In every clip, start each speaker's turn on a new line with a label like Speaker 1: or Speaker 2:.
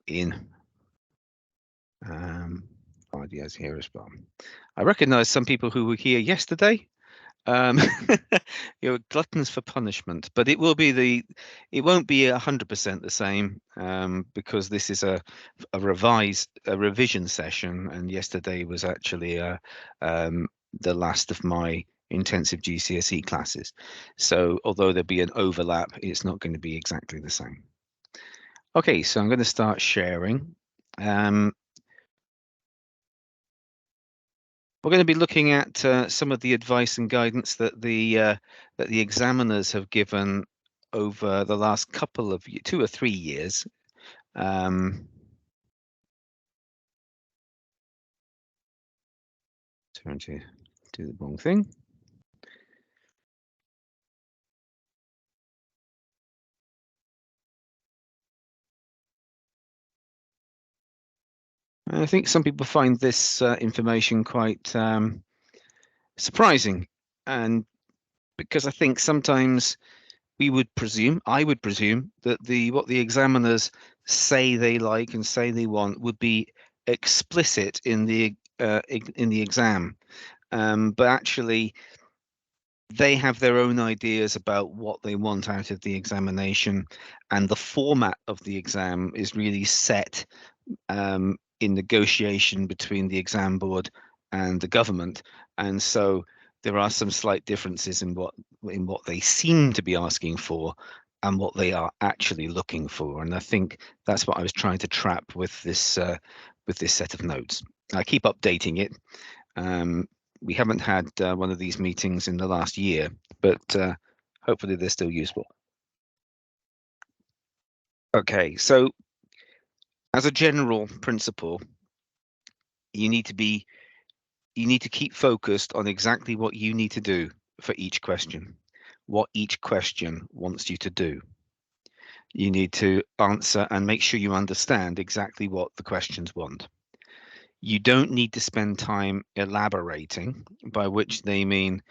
Speaker 1: in. Ideas here as well. I recognise some people who were here yesterday. You're gluttons for punishment, but it won't be 100% the same, because this is a revision session, and yesterday was actually the last of my intensive GCSE classes. So although there'll be an overlap, it's not going to be exactly the same. Okay, so I'm going to start sharing. We're going to be looking at some of the advice and guidance that the examiners have given over the last couple of 2 or 3 years. Trying to do the wrong thing. I think some people find this information quite surprising, and because I think sometimes I would presume that what the examiners say they like and say they want would be explicit in the exam, but actually they have their own ideas about what they want out of the examination, and the format of the exam is really set in negotiation between the exam board and the government, and so there are some slight differences in what they seem to be asking for and what they are actually looking for. And I think that's what I was trying to trap with this set of notes. I keep updating it. We haven't had one of these meetings in the last year, but hopefully they're still useful. Okay, so as a general principle, you need to keep focused on exactly what you need to do for each question, what each question wants you to do. You need to answer and make sure you understand exactly what the questions want. You don't need to spend time elaborating, by which they mean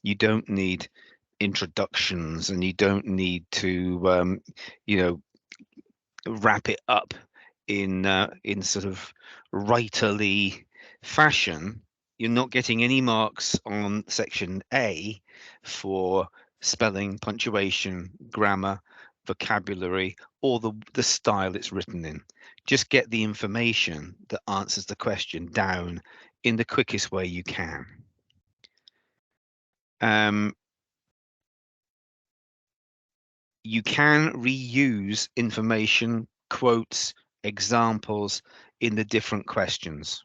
Speaker 1: you don't need introductions, and you don't need to wrap it up in sort of writerly fashion. You're not getting any marks on section A for spelling, punctuation, grammar, vocabulary, or the style it's written in. Just get the information that answers the question down in the quickest way you can. You can reuse information, quotes, examples in the different questions.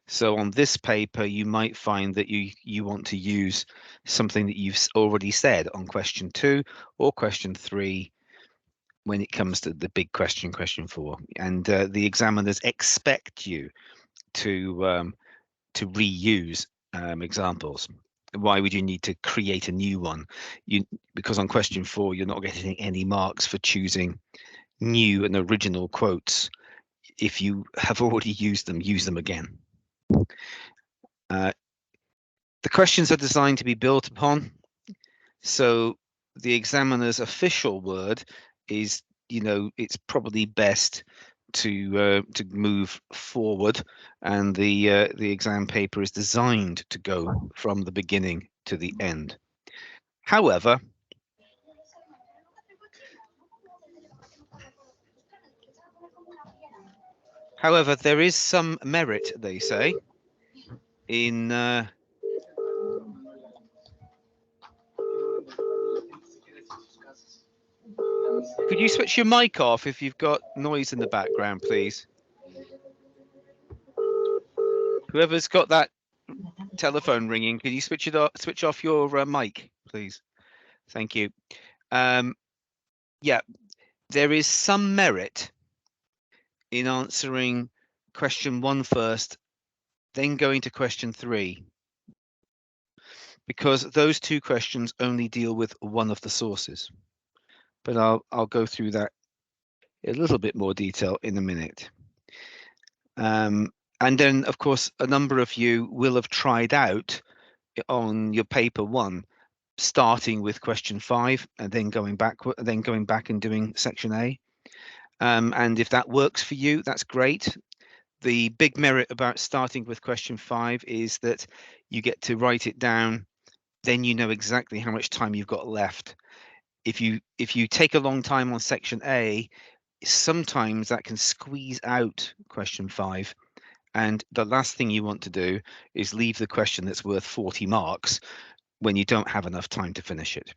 Speaker 1: So on this paper, you might find that you want to use something that you've already said on question 2 or question 3 when it comes to the big question, question 4. And the examiners expect you to reuse examples. Why would you need to create a new one? Because on question 4, you're not getting any marks for choosing new and original quotes. If you have already used them, use them again. The questions are designed to be built upon. So the examiner's official word is, it's probably best to move forward, and the exam paper is designed to go from the beginning to the end. However, there is some merit, they say, in could you switch your mic off if you've got noise in the background, please? Whoever's got that telephone ringing, can you switch off your mic, please? Thank you. Yeah, there is some merit in answering question 1 first, then going to question 3, because those 2 questions only deal with one of the sources. But I'll go through that in a little bit more detail in a minute. And then, of course, a number of you will have tried out on your paper 1, starting with question 5 and then going back and doing section A. And if that works for you, that's great. The big merit about starting with question 5 is that you get to write it down, then you know exactly how much time you've got left. If you take a long time on section A, sometimes that can squeeze out question 5. And the last thing you want to do is leave the question that's worth 40 marks when you don't have enough time to finish it.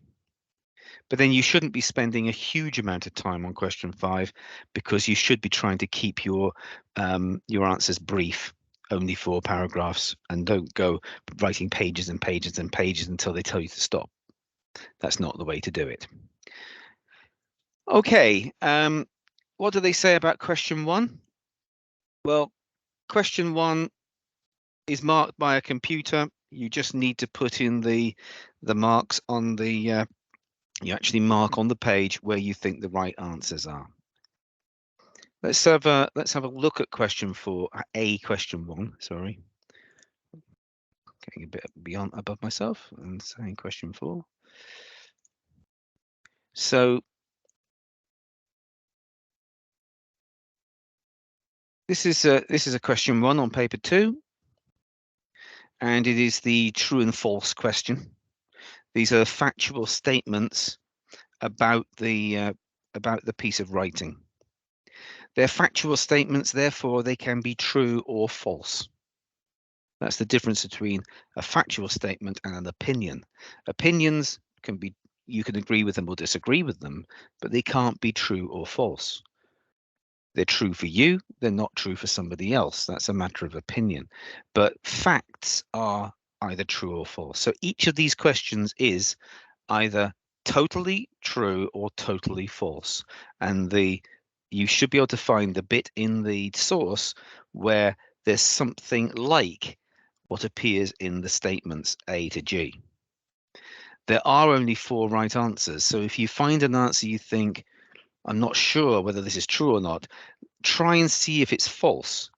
Speaker 1: But then you shouldn't be spending a huge amount of time on question 5, because you should be trying to keep your answers brief, only 4 paragraphs, and don't go writing pages and pages and pages until they tell you to stop. That's not the way to do it. Okay, what do they say about question 1? Well, question 1 is marked by a computer. You just need to put in the marks on the you actually mark on the page where you think the right answers are. Let's have a look at question 4, question 1, sorry. Getting a bit beyond above myself and saying question 4. So this is a question 1 on paper 2, and it is the true and false question. These are factual statements about the piece of writing. They're factual statements, therefore they can be true or false. That's the difference between a factual statement and an opinion. Opinions can be, you can agree with them or disagree with them, but they can't be true or false. They're true for you, they're not true for somebody else. That's a matter of opinion. But facts are either true or false. So each of these questions is either totally true or totally false. And you should be able to find the bit in the source where there's something like what appears in the statements A to G. There are only 4 right answers. So if you find an answer you think, I'm not sure whether this is true or not, try and see if it's false.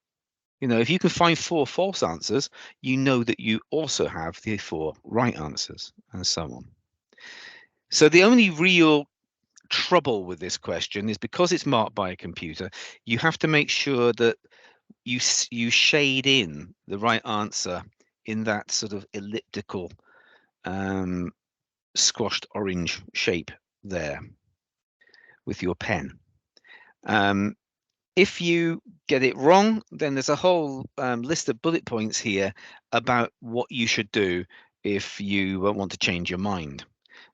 Speaker 1: You know, if you can find 4 false answers, you know that you also have the 4 right answers, and so on. So the only real trouble with this question is because it's marked by a computer, you have to make sure that you shade in the right answer in that sort of elliptical squashed orange shape there with your pen. If you get it wrong, then there's a whole list of bullet points here about what you should do if you want to change your mind.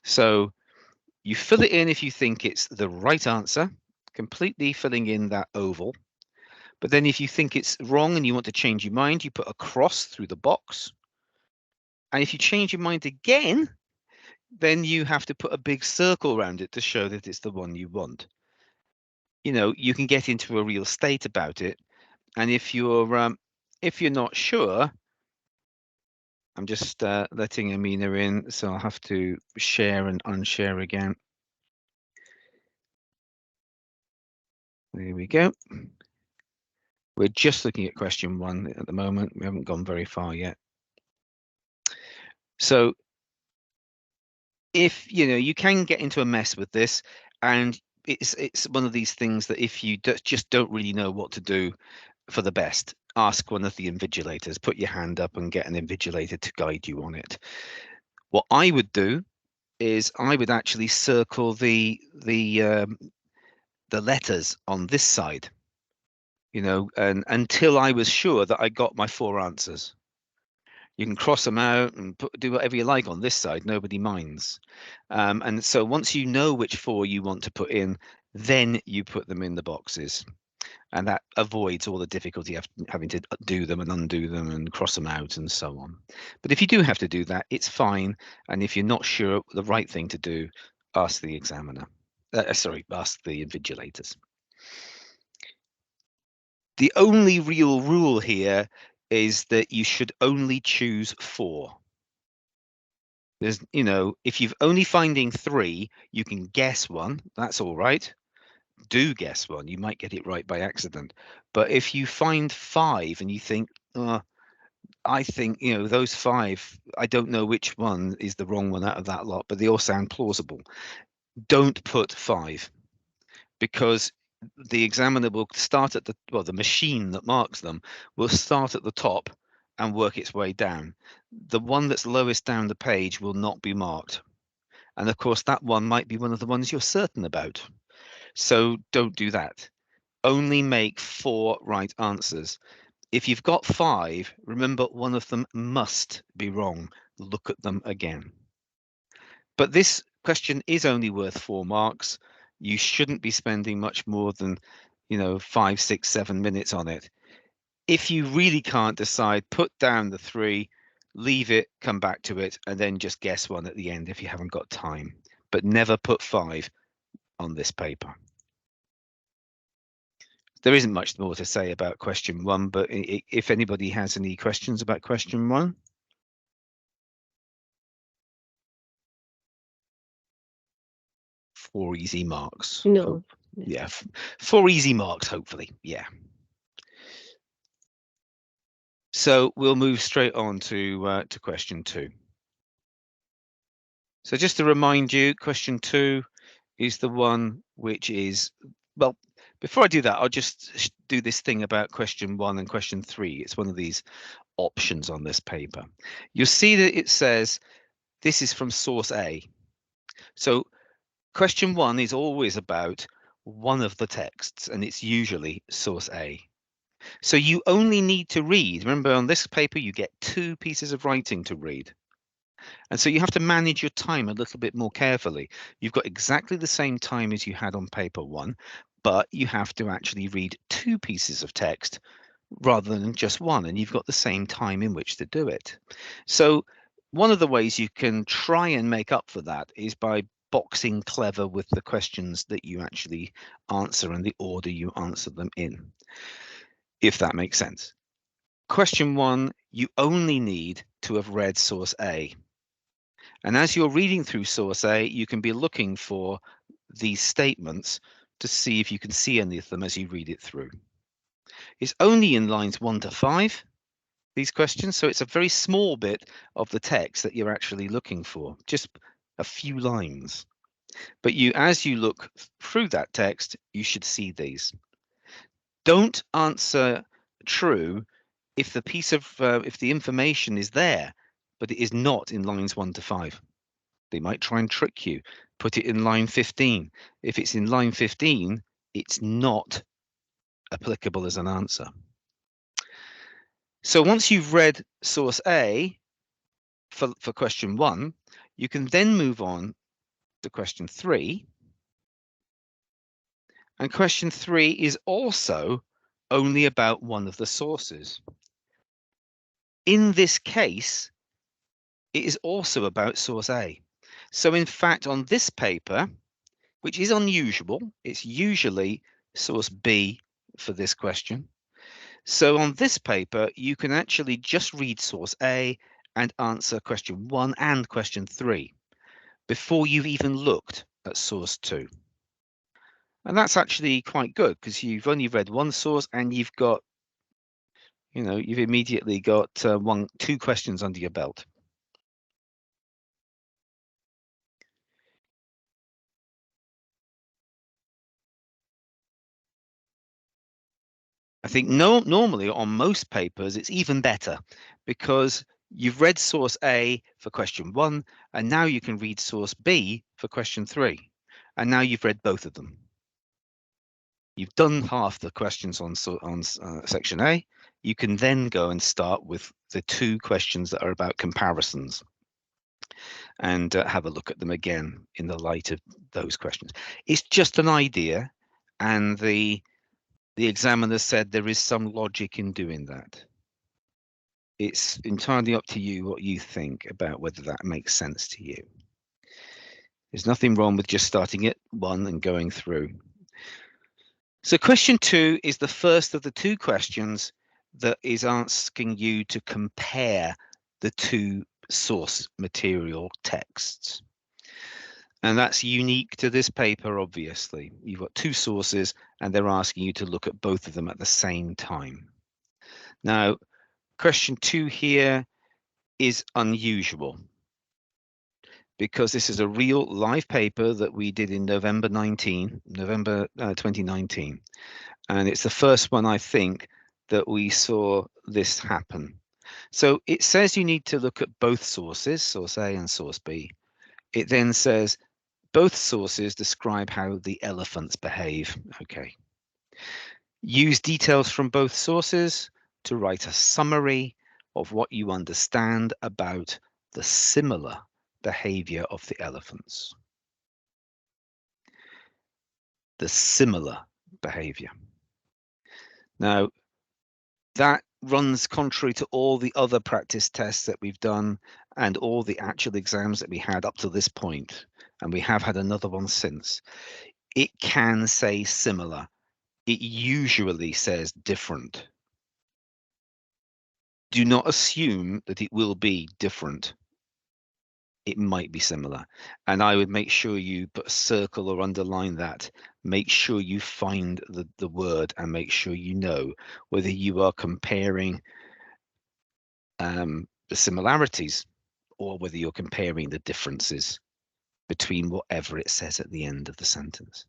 Speaker 1: So you fill it in if you think it's the right answer, completely filling in that oval. But then if you think it's wrong and you want to change your mind, you put a cross through the box. And if you change your mind again, then you have to put a big circle around it to show that it's the one you want. You know, you can get into a real state about it. And if you're not sure, I'm just letting Amina in, so I'll have to share and unshare again. There we go. We're just looking at question 1 at the moment. We haven't gone very far yet. So if you can get into a mess with this, and it's one of these things that if you just don't really know what to do for the best, ask one of the invigilators. Put your hand up and get an invigilator to guide you on it. What I would do is I would actually circle the letters on this side, and until I was sure that I got my 4 answers. You can cross them out and do whatever you like on this side. Nobody minds. And so once you know which 4 you want to put in, then you put them in the boxes. And that avoids all the difficulty of having to do them and undo them and cross them out and so on. But if you do have to do that, it's fine. And if you're not sure the right thing to do, ask the examiner. Ask the invigilators. The only real rule here is that you should only choose 4. There's, if you've only finding 3, you can guess one. That's all right. Do guess one. You might get it right by accident. But if you find 5 and you think, I think, those 5, I don't know which one is the wrong one out of that lot, but they all sound plausible. Don't put 5, because the examiner will start at the machine that marks them will start at the top and work its way down. The one that's lowest down the page will not be marked. And of course, that one might be one of the ones you're certain about. So don't do that. Only make 4 right answers. If you've got 5, remember one of them must be wrong. Look at them again. But this question is only worth 4 marks. You shouldn't be spending much more than, 5, 6, 7 minutes on it. If you really can't decide, put down the 3, leave it, come back to it, and then just guess one at the end if you haven't got time. But never put 5 on this paper. There isn't much more to say about question 1, but if anybody has any questions about question 1. 4 easy marks.
Speaker 2: No.
Speaker 1: Yeah, 4 easy marks, hopefully. Yeah. So we'll move straight on to question 2. So just to remind you, question 2 is the one which is, well, before I do that, I'll just do this thing about question 1 and question 3. It's one of these options on this paper. You'll see that it says this is from source A. So question 1 is always about one of the texts, and it's usually source A. So you only need to read. Remember, on this paper, you get 2 pieces of writing to read. And so you have to manage your time a little bit more carefully. You've got exactly the same time as you had on paper 1, but you have to actually read 2 pieces of text rather than just 1, and you've got the same time in which to do it. So one of the ways you can try and make up for that is by boxing clever with the questions that you actually answer and the order you answer them in, if that makes sense. Question 1, you only need to have read source A. And as you're reading through source A, you can be looking for these statements to see if you can see any of them as you read it through. It's only in lines 1 to 5, these questions, so it's a very small bit of the text that you're actually looking for, just a few lines. But as you look through that text, you should see these. Don't answer true if the if the information is there, but it is not in lines 1 to 5. They might try and trick you. Put it in line 15. If it's in line 15, it's not applicable as an answer. So once you've read source A for question 1, you can then move on to question 3. And question 3 is also only about one of the sources. In this case, it is also about source A. So in fact, on this paper, which is unusual, it's usually source B for this question. So on this paper, you can actually just read source A and answer question 1 and question 3 before you've even looked at source 2. And that's actually quite good because you've only read one source and you've got, you've immediately got 2 questions under your belt. I think normally on most papers, it's even better because you've read source A for question 1, and now you can read source B for question 3. And now you've read both of them. You've done half the questions on section A. You can then go and start with the 2 questions that are about comparisons and have a look at them again in the light of those questions. It's just an idea, and the examiner said there is some logic in doing that. It's entirely up to you what you think about whether that makes sense to you. There's nothing wrong with just starting at 1 and going through. So question 2 is the first of the 2 questions that is asking you to compare the 2 source material texts. And that's unique to this paper, obviously. You've got 2 sources and they're asking you to look at both of them at the same time. Now, question 2 here is unusual because this is a real live paper that we did in November 2019. And it's the first one, I think, that we saw this happen. So it says you need to look at both sources, source A and source B. It then says both sources describe how the elephants behave. Okay. Use details from both sources to write a summary of what you understand about the similar behavior of the elephants. The similar behavior. Now, that runs contrary to all the other practice tests that we've done and all the actual exams that we had up to this point, and we have had another one since. It can say similar. It usually says different. Do not assume that it will be different. It might be similar. And I would make sure you put a circle or underline that. Make sure you find the word and make sure you know whether you are comparing the similarities or whether you're comparing the differences between whatever it says at the end of the sentence.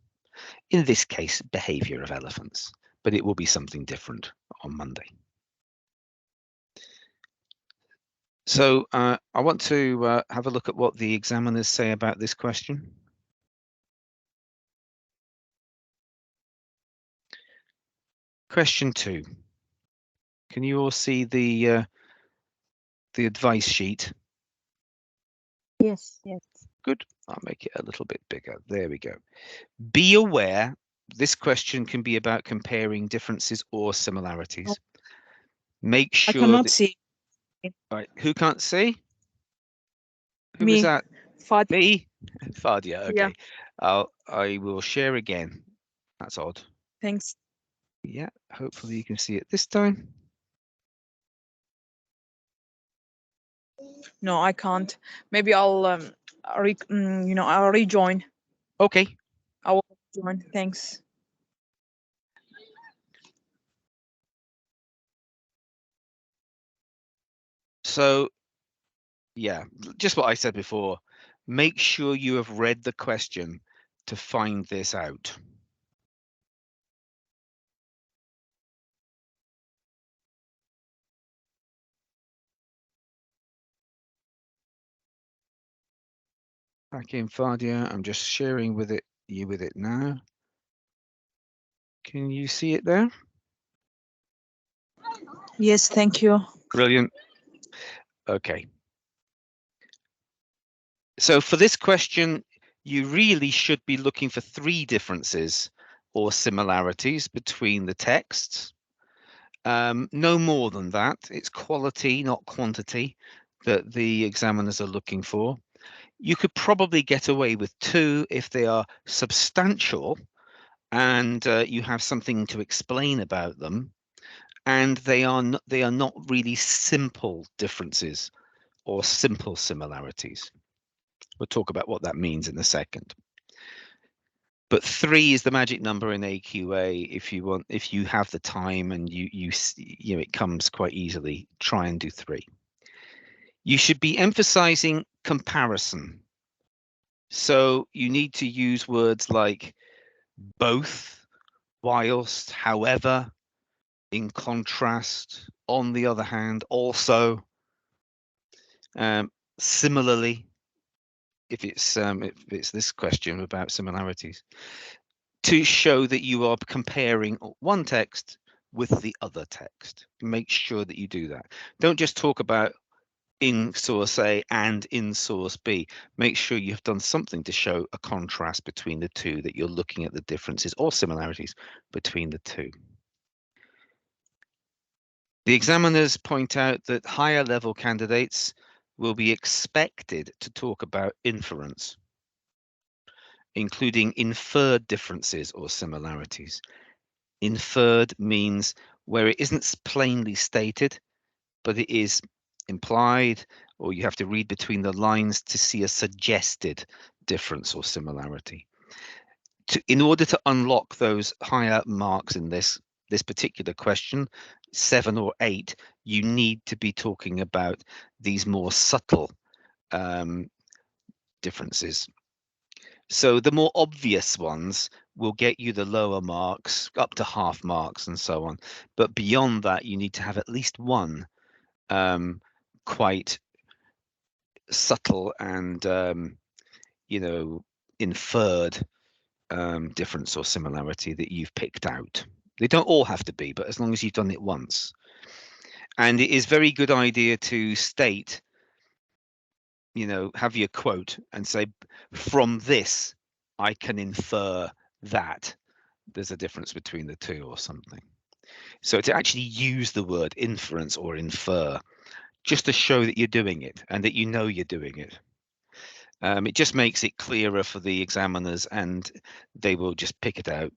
Speaker 1: In this case, behavior of elephants, but it will be something different on Monday. So I want to have a look at what the examiners say about this question. Question 2. Can you all see the advice sheet?
Speaker 2: Yes, yes.
Speaker 1: Good. I'll make it a little bit bigger. There we go. Be aware this question can be about comparing differences or similarities. Make
Speaker 2: I
Speaker 1: sure
Speaker 2: cannot
Speaker 1: that.
Speaker 2: see.
Speaker 1: Right. Who can't see? Who was
Speaker 2: Me,
Speaker 1: that?
Speaker 2: Fat.
Speaker 1: Me? Fadia.
Speaker 2: Yeah,
Speaker 1: Okay. I will share again. That's odd.
Speaker 2: thanks.
Speaker 1: Yeah. Hopefully you can see it this time.
Speaker 2: No, I can't. Maybe I'll I'll rejoin.
Speaker 1: Okay.
Speaker 2: I will join. Thanks.
Speaker 1: So, yeah, just what I said before. Make sure you have read the question to find this out. Back in Fadia, I'm just sharing with you with it now. Can you see it there?
Speaker 2: Yes, thank you.
Speaker 1: Brilliant. Okay. So for this question, you really should be looking for 3 differences or similarities between the texts. No more than that. It's quality, not quantity, that the examiners are looking for. You could probably get away with 2 if they are substantial and you have something to explain about them, and they are not really simple differences or simple similarities. We'll talk about what that means in a second. But 3 is the magic number in AQA. If you have the time and you know it comes quite easily, try and do 3. You should be emphasizing comparison. So you need to use words like both, whilst, however, in contrast, on the other hand, also, similarly, if it's this question about similarities, to show that you are comparing one text with the other text. Make sure that you do that. Don't just talk about in source A and in source B. Make sure you've done something to show a contrast between the two, that you're looking at the differences or similarities between the two. The examiners point out that higher level candidates will be expected to talk about inference, including inferred differences or similarities. Inferred means where it isn't plainly stated, but it is implied, or you have to read between the lines to see a suggested difference or similarity. In order to unlock those higher marks in this particular question, 7 or 8, you need to be talking about these more subtle differences. So the more obvious ones will get you the lower marks, up to half marks and so on. But beyond that, you need to have at least one quite subtle and inferred difference or similarity that you've picked out. They don't all have to be, but as long as you've done it once. And it is very good idea to state, have your quote and say, from this, I can infer that there's a difference between the two or something. So to actually use the word inference or infer, just to show that you're doing it and that you know you're doing it. It just makes it clearer for the examiners, and they will just pick it out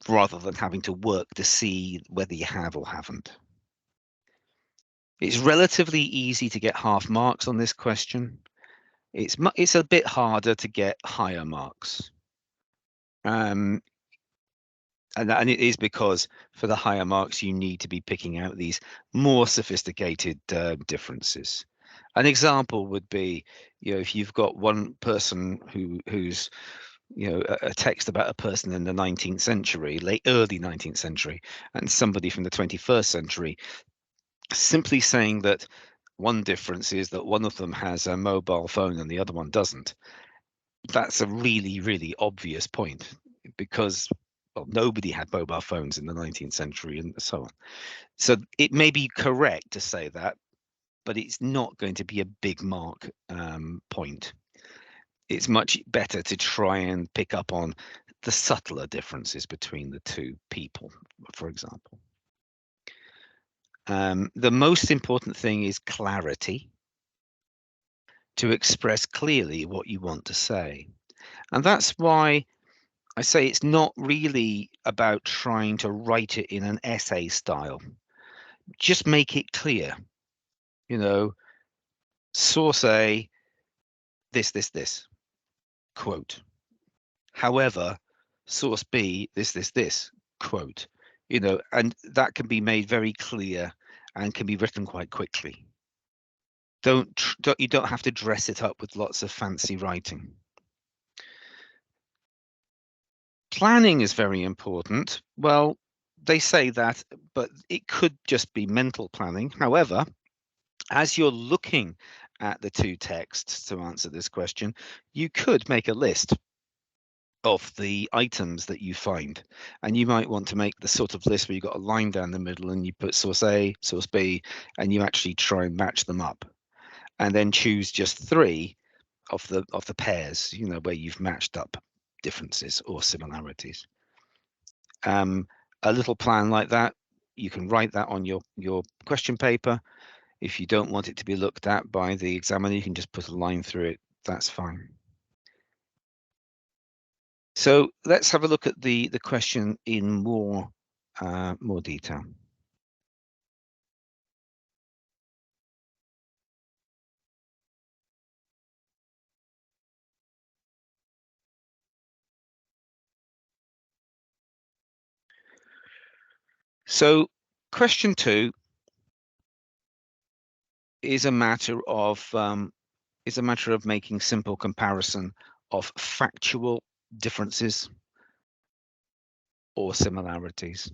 Speaker 1: rather than having to work to see whether you have or haven't. It's relatively easy to get half marks on this question. It's a bit harder to get higher marks. And it is because for the higher marks, you need to be picking out these more sophisticated differences. An example would be, if you've got one person who's a text about a person in the 19th century, early 19th century, and somebody from the 21st century, simply saying that one difference is that one of them has a mobile phone and the other one doesn't. That's a really, really obvious point, because nobody had mobile phones in the 19th century and so on. So it may be correct to say that, but it's not going to be a big mark point. It's much better to try and pick up on the subtler differences between the two people, for example. The most important thing is clarity, to express clearly what you want to say. And that's why I say it's not really about trying to write it in an essay style. Just make it clear, source A, this, quote. However, source B, this, quote, and that can be made very clear and can be written quite quickly. You don't have to dress it up with lots of fancy writing. Planning is very important. Well, they say that, but it could just be mental planning. However, as you're looking at the two texts to answer this question, you could make a list of the items that you find, and you might want to make the sort of list where you've got a line down the middle and you put source A, source B, and you actually try and match them up, and then choose just three of the pairs, where you've matched up differences or similarities. A little plan like that, you can write that on your question paper. If you don't want it to be looked at by the examiner, you can just put a line through it. That's fine. So let's have a look at the question in more detail. So question 2 is a matter of making simple comparison of factual differences or similarities.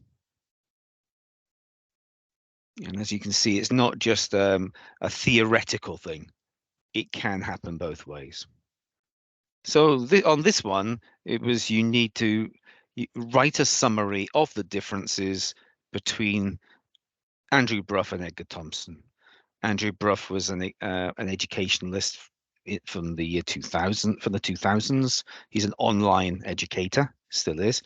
Speaker 1: And as you can see, it's not just a theoretical thing. It can happen both ways. So on this one, it was you need to write a summary of the differences between Andrew Brough and Edgar Thompson. Andrew Brough was an educationalist from the year 2000, from the 2000s. He's an online educator, still is.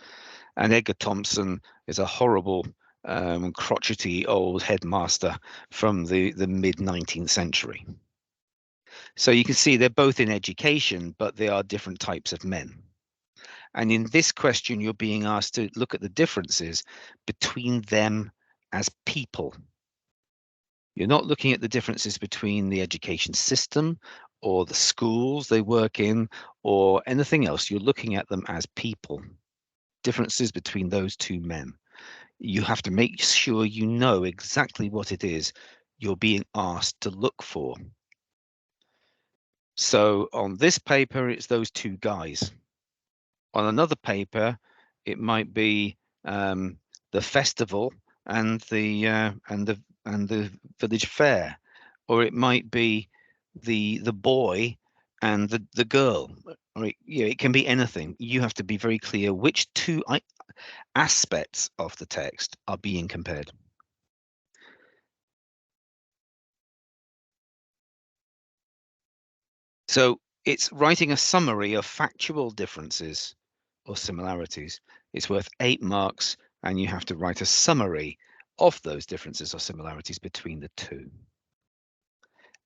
Speaker 1: And Edgar Thompson is a horrible, crotchety old headmaster from the mid 19th century. So you can see they're both in education, but they are different types of men. And in this question, you're being asked to look at the differences between them as people. You're not looking at the differences between the education system or the schools they work in or anything else. You're looking at them as people. Differences between those two men. You have to make sure you know exactly what it is you're being asked to look for. So on this paper, it's those two guys. On another paper, it might be the festival and the village fair, or it might be the boy and the girl. Or it can be anything. You have to be very clear which two aspects of the text are being compared. So it's writing a summary of factual differences or similarities. It's worth 8 marks, and you have to write a summary of those differences or similarities between the two.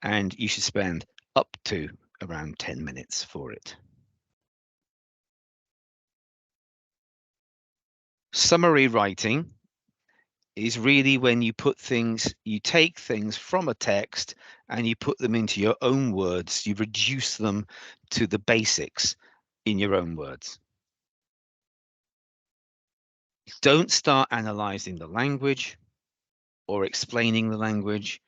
Speaker 1: And you should spend up to around 10 minutes for it. Summary writing is really when you take things from a text and you put them into your own words. You reduce them to the basics in your own words. Don't start analyzing the language or explaining the language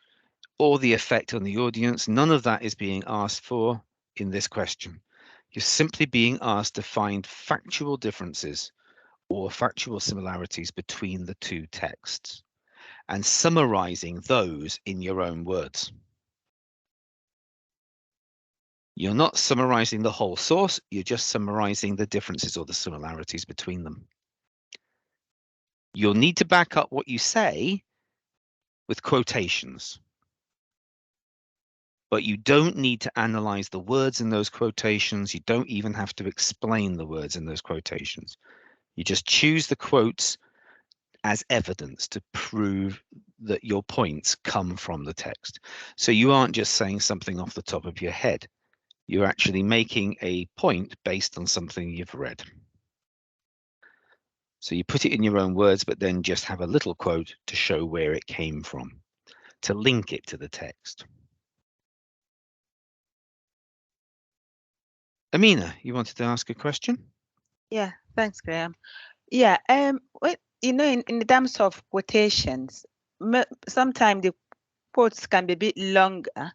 Speaker 1: or the effect on the audience. None of that is being asked for in this question. You're simply being asked to find factual differences or factual similarities between the two texts and summarizing those in your own words. You're not summarizing the whole source, you're just summarizing the differences or the similarities between them. You'll need to back up what you say with quotations, but you don't need to analyze the words in those quotations. You don't even have to explain the words in those quotations. You just choose the quotes as evidence to prove that your points come from the text. So you aren't just saying something off the top of your head. You're actually making a point based on something you've read. So you put it in your own words, but then just have a little quote to show where it came from, to link it to the text. Amina, you wanted to ask a question?
Speaker 3: Yeah, thanks, Graeme. Yeah, well, in terms of quotations, sometimes the quotes can be a bit longer.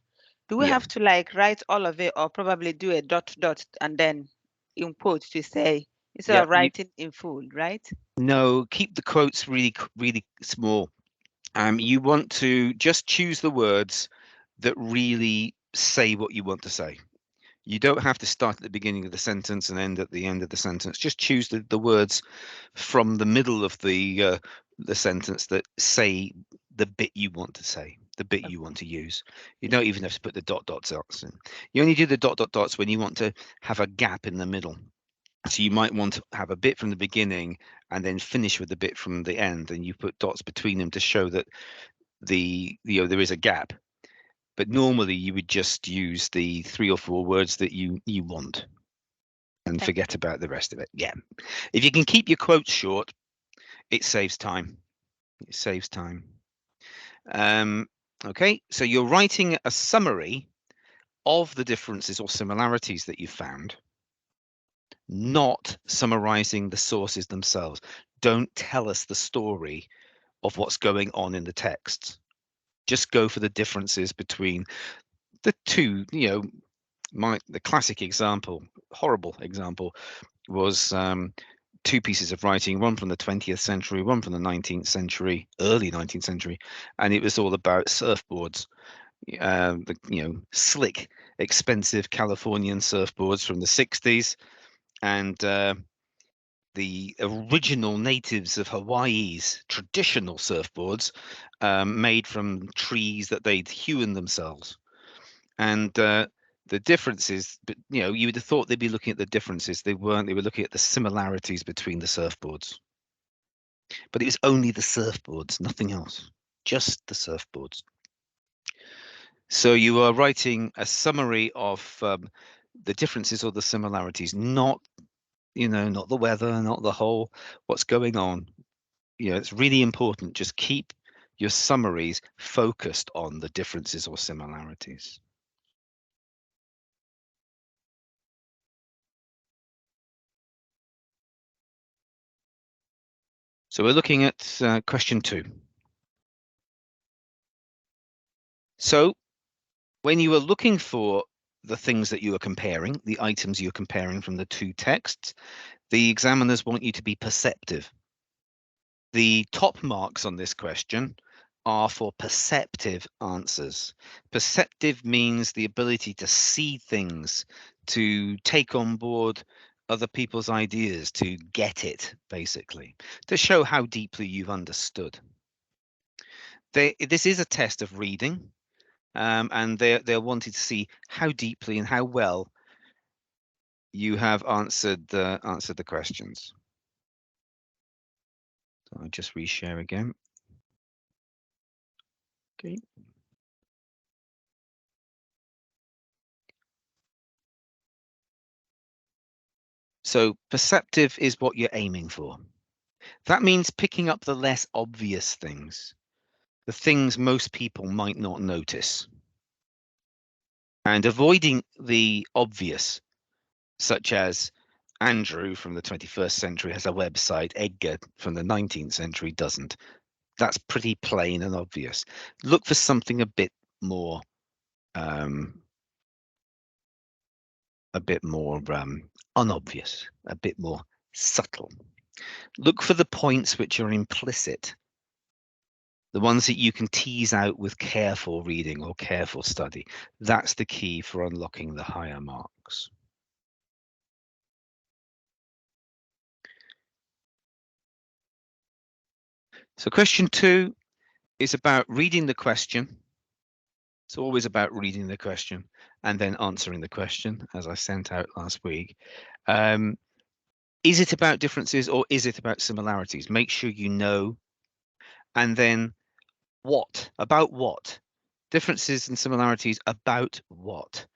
Speaker 3: Do we
Speaker 1: Yeah.
Speaker 3: have to like write all of it, or probably do a dot and then in quotes to say instead
Speaker 1: Yeah,
Speaker 3: of writing in full, right?
Speaker 1: no, keep the quotes really, really small. You want to just choose the words that really say what you want to say. You don't have to start at the beginning of the sentence and end at the end of the sentence. Just choose the words from the middle of the sentence that say the bit you want to say, the bit you want to use. You don't even have to put the dot dots in. You only do the dot dots when you want to have a gap in the middle. So you might want to have a bit from the beginning and then finish with the bit from the end, and you put dots between them to show that there is a gap. But normally you would just use the 3 or 4 words that you want and forget about the rest of it. Yeah. If you can keep your quotes short, it saves time. It saves time. Okay, so you're writing a summary of the differences or similarities that you found, not summarizing the sources themselves. Don't tell us the story of what's going on in the text. Just go for the differences between the two. The classic example, horrible example, was 2 pieces of writing, one from the 20th century, one from the 19th century, early 19th century, and it was all about surfboards. Slick, expensive Californian surfboards from the 60s, and the original natives of Hawaii's traditional surfboards, made from trees that they'd hewn themselves. And the differences, but you would have thought they'd be looking at the differences. They weren't. They were looking at the similarities between the surfboards. But it was only the surfboards, nothing else, just the surfboards. So you are writing a summary of the differences or the similarities, not not the weather, not the whole what's going on. It's really important. Just keep your summaries focused on the differences or similarities. So we're looking at question 2. So when you are looking for the things that you are comparing, the items you're comparing from the two texts. The examiners want you to be perceptive. The top marks on this question are for perceptive answers. Perceptive means the ability to see things, to take on board other people's ideas, to get it, basically, to show how deeply you've understood. This is a test of reading, and they're wanting to see how deeply and how well you have answered the questions. So I'll just reshare again. Okay. So perceptive is what you're aiming for. That means picking up the less obvious things, the things most people might not notice, and avoiding the obvious, such as Andrew from the 21st century has a website, Edgar from the 19th century doesn't. That's pretty plain and obvious. Look for something a bit more unobvious, a bit more subtle. Look for the points which are implicit, the ones that you can tease out with careful reading or careful study. That's the key for unlocking the higher marks. So question 2 is about reading the question. It's always about reading the question and then answering the question, as I sent out last week. Is it about differences or is it about similarities? Make sure you know. And then what? About what? Differences and similarities about what?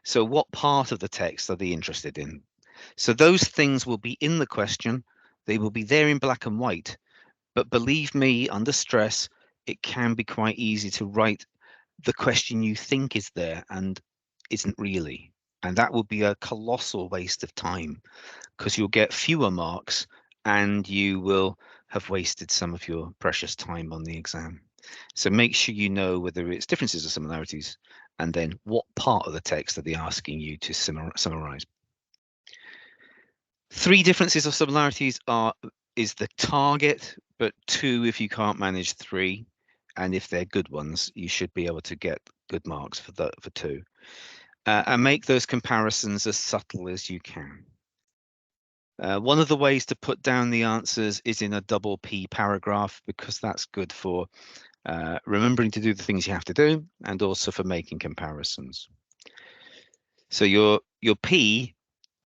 Speaker 1: So what part of the text are they interested in? So those things will be in the question. They will be there in black and white. But believe me, under stress, it can be quite easy to write the question you think is there and isn't really. And that will be a colossal waste of time because you'll get fewer marks and you will have wasted some of your precious time on the exam. So make sure you know whether it's differences or similarities, and then what part of the text are they asking you to summarize. 3 differences or similarities is the target, but 2 if you can't manage 3. And if they're good ones, you should be able to get good marks for 2. And make those comparisons as subtle as you can. One of the ways to put down the answers is in a double P paragraph, because that's good for remembering to do the things you have to do and also for making comparisons. So your P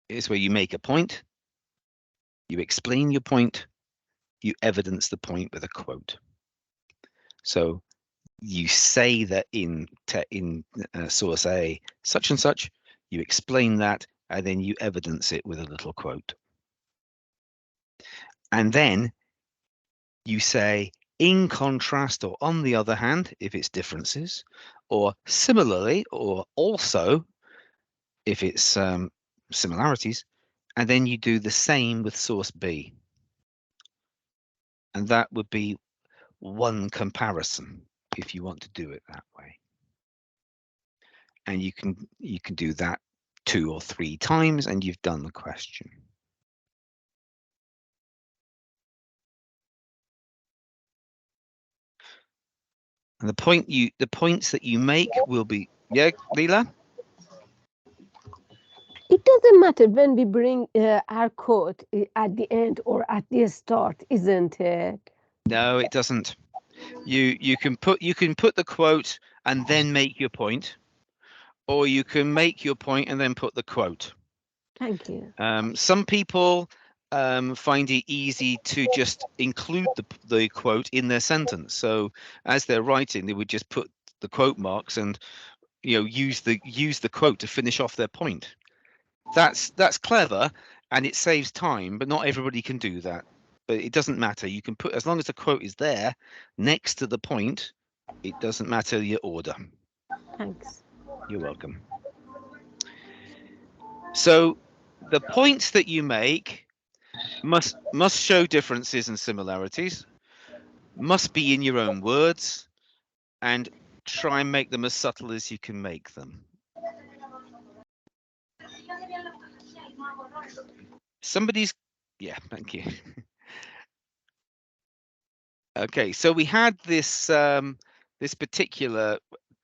Speaker 1: is where you make a point, you explain your point, you evidence the point with a quote. So you say that in source A, such and such, you explain that, and then you evidence it with a little quote. And then you say, in contrast, or on the other hand, if it's differences, or similarly, or also, if it's similarities, and then you do the same with source B. And that would be one comparison if you want to do it that way. And you can do that 2 or 3 times and you've done the question. And the points that you make will be, yeah, Leela?
Speaker 4: It doesn't matter when we bring our quote at the end or at the start, isn't it?
Speaker 1: No, it doesn't. You can put the quote and then make your point, or you can make your point and then put the quote.
Speaker 4: Thank you.
Speaker 1: Some people find it easy to just include the quote in their sentence. So as they're writing, they would just put the quote marks and use the quote to finish off their point. That's clever and it saves time, but not everybody can do that. But it doesn't matter. You can put, as long as the quote is there next to the point, it doesn't matter your order.
Speaker 4: Thanks.
Speaker 1: You're welcome. So the points that you make must show differences and similarities, must be in your own words, and try and make them as subtle as you can make them. Somebody's, yeah, thank you. Okay, so we had this this particular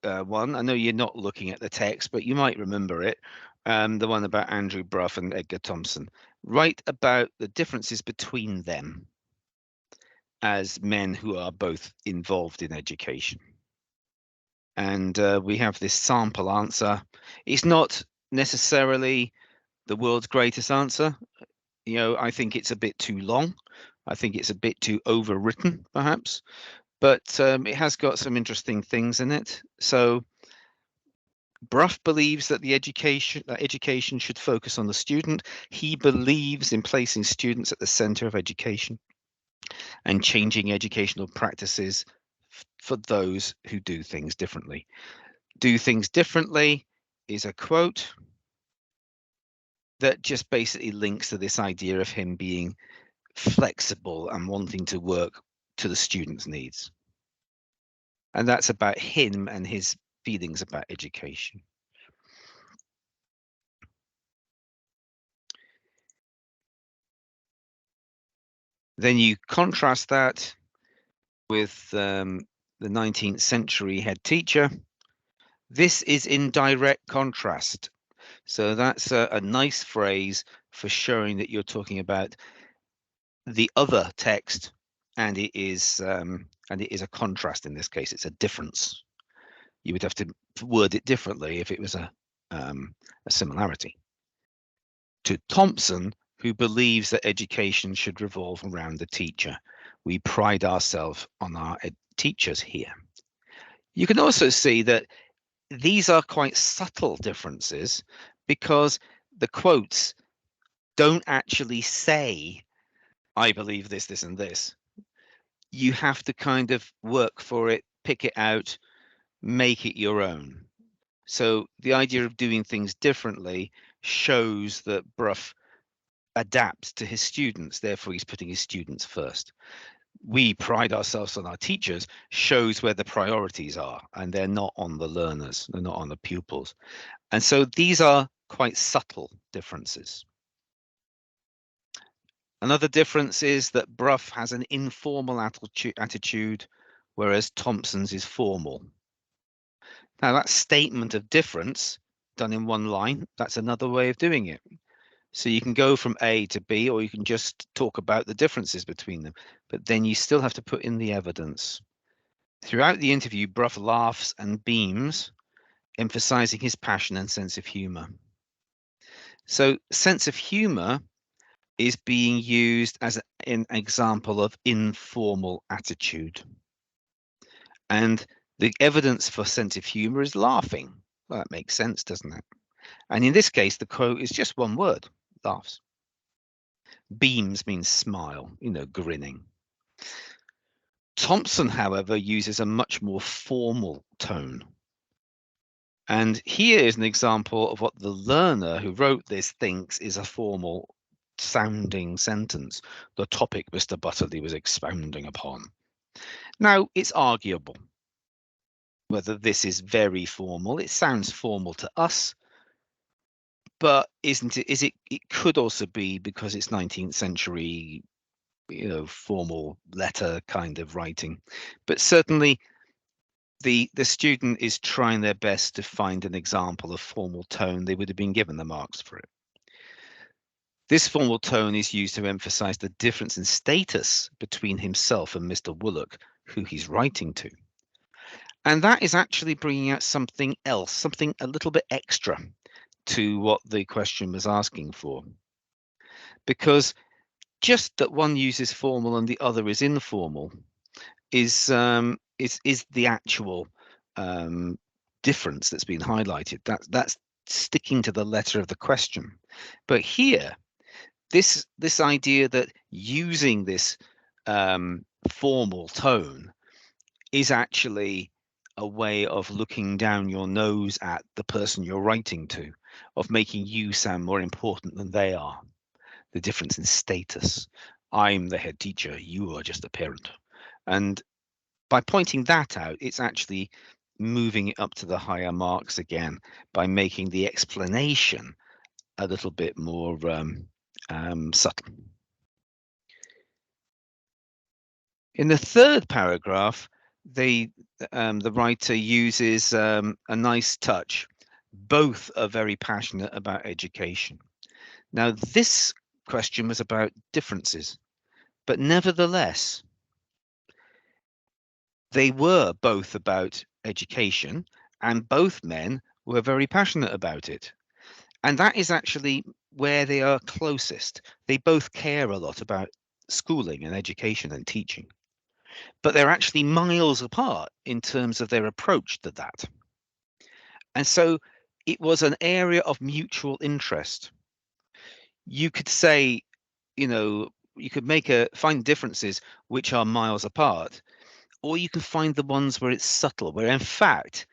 Speaker 1: one. I know you're not looking at the text, but you might remember it. The one about Andrew Brough and Edgar Thompson. Write about the differences between them as men who are both involved in education. And we have this sample answer. It's not necessarily the world's greatest answer. You know, I think it's a bit too long. I think it's a bit too overwritten, perhaps, but it has got some interesting things in it. So Brough believes that education should focus on the student. He believes in placing students at the center of education and changing educational practices for those who do things differently. Do things differently is a quote that just basically links to this idea of him being flexible and wanting to work to the student's needs. And that's about him and his feelings about education. Then you contrast that with the 19th century head teacher. This is in direct contrast. So that's a nice phrase for showing that you're talking about the other text, and it is a contrast in this case. It's a difference. You would have to word it differently if it was a similarity. To Thompson, who believes that education should revolve around the teacher. We pride ourselves on our teachers here. You can also see that these are quite subtle differences because the quotes don't actually say, I believe this, this, and this. You have to kind of work for it, pick it out, make it your own. So the idea of doing things differently shows that Brough adapts to his students, therefore he's putting his students first. We pride ourselves on our teachers shows where the priorities are, and they're not on the learners, they're not on the pupils. And so these are quite subtle differences. Another difference is that Brough has an informal attitude, whereas Thompson's is formal. Now that statement of difference done in one line, that's another way of doing it. So you can go from A to B, or you can just talk about the differences between them, but then you still have to put in the evidence. Throughout the interview, Brough laughs and beams, emphasizing his passion and sense of humor. So sense of humor is being used as an example of informal attitude. And the evidence for sense of humor is laughing. Well, that makes sense, doesn't it? And in this case, the quote is just one word, laughs. Beams means smile, you know, grinning. Thompson, however, uses a much more formal tone. And here is an example of what the learner who wrote this thinks is a formal sounding sentence. The topic Mr. Butterley was expounding upon. Now, it's arguable whether this is very formal. It sounds formal to us, but isn't it? It could also be because it's 19th century, you know, formal letter kind of writing. But certainly the student is trying their best to find an example of formal tone. They would have been given the marks for it. This formal tone is used to emphasize the difference in status between himself and Mr. Woollock, who he's writing to. And that is actually bringing out something else, something a little bit extra to what the question was asking for. Because just that one uses formal and the other is informal is the actual difference that's been highlighted. That's sticking to the letter of the question. But here, this idea that using this formal tone is actually a way of looking down your nose at the person you're writing to, of making you sound more important than they are. The difference in status. I'm the head teacher, you are just a parent. And by pointing that out, it's actually moving it up to the higher marks again by making the explanation a little bit more subtle. In the third paragraph, the writer uses a nice touch. Both are very passionate about education. Now, this question was about differences, but nevertheless, they were both about education, and both men were very passionate about it. And that is actually where they are closest. They both care a lot about schooling and education and teaching, but they're actually miles apart in terms of their approach to that. And so it was an area of mutual interest. You could say, you could find differences which are miles apart, or you can find the ones where it's subtle, where in fact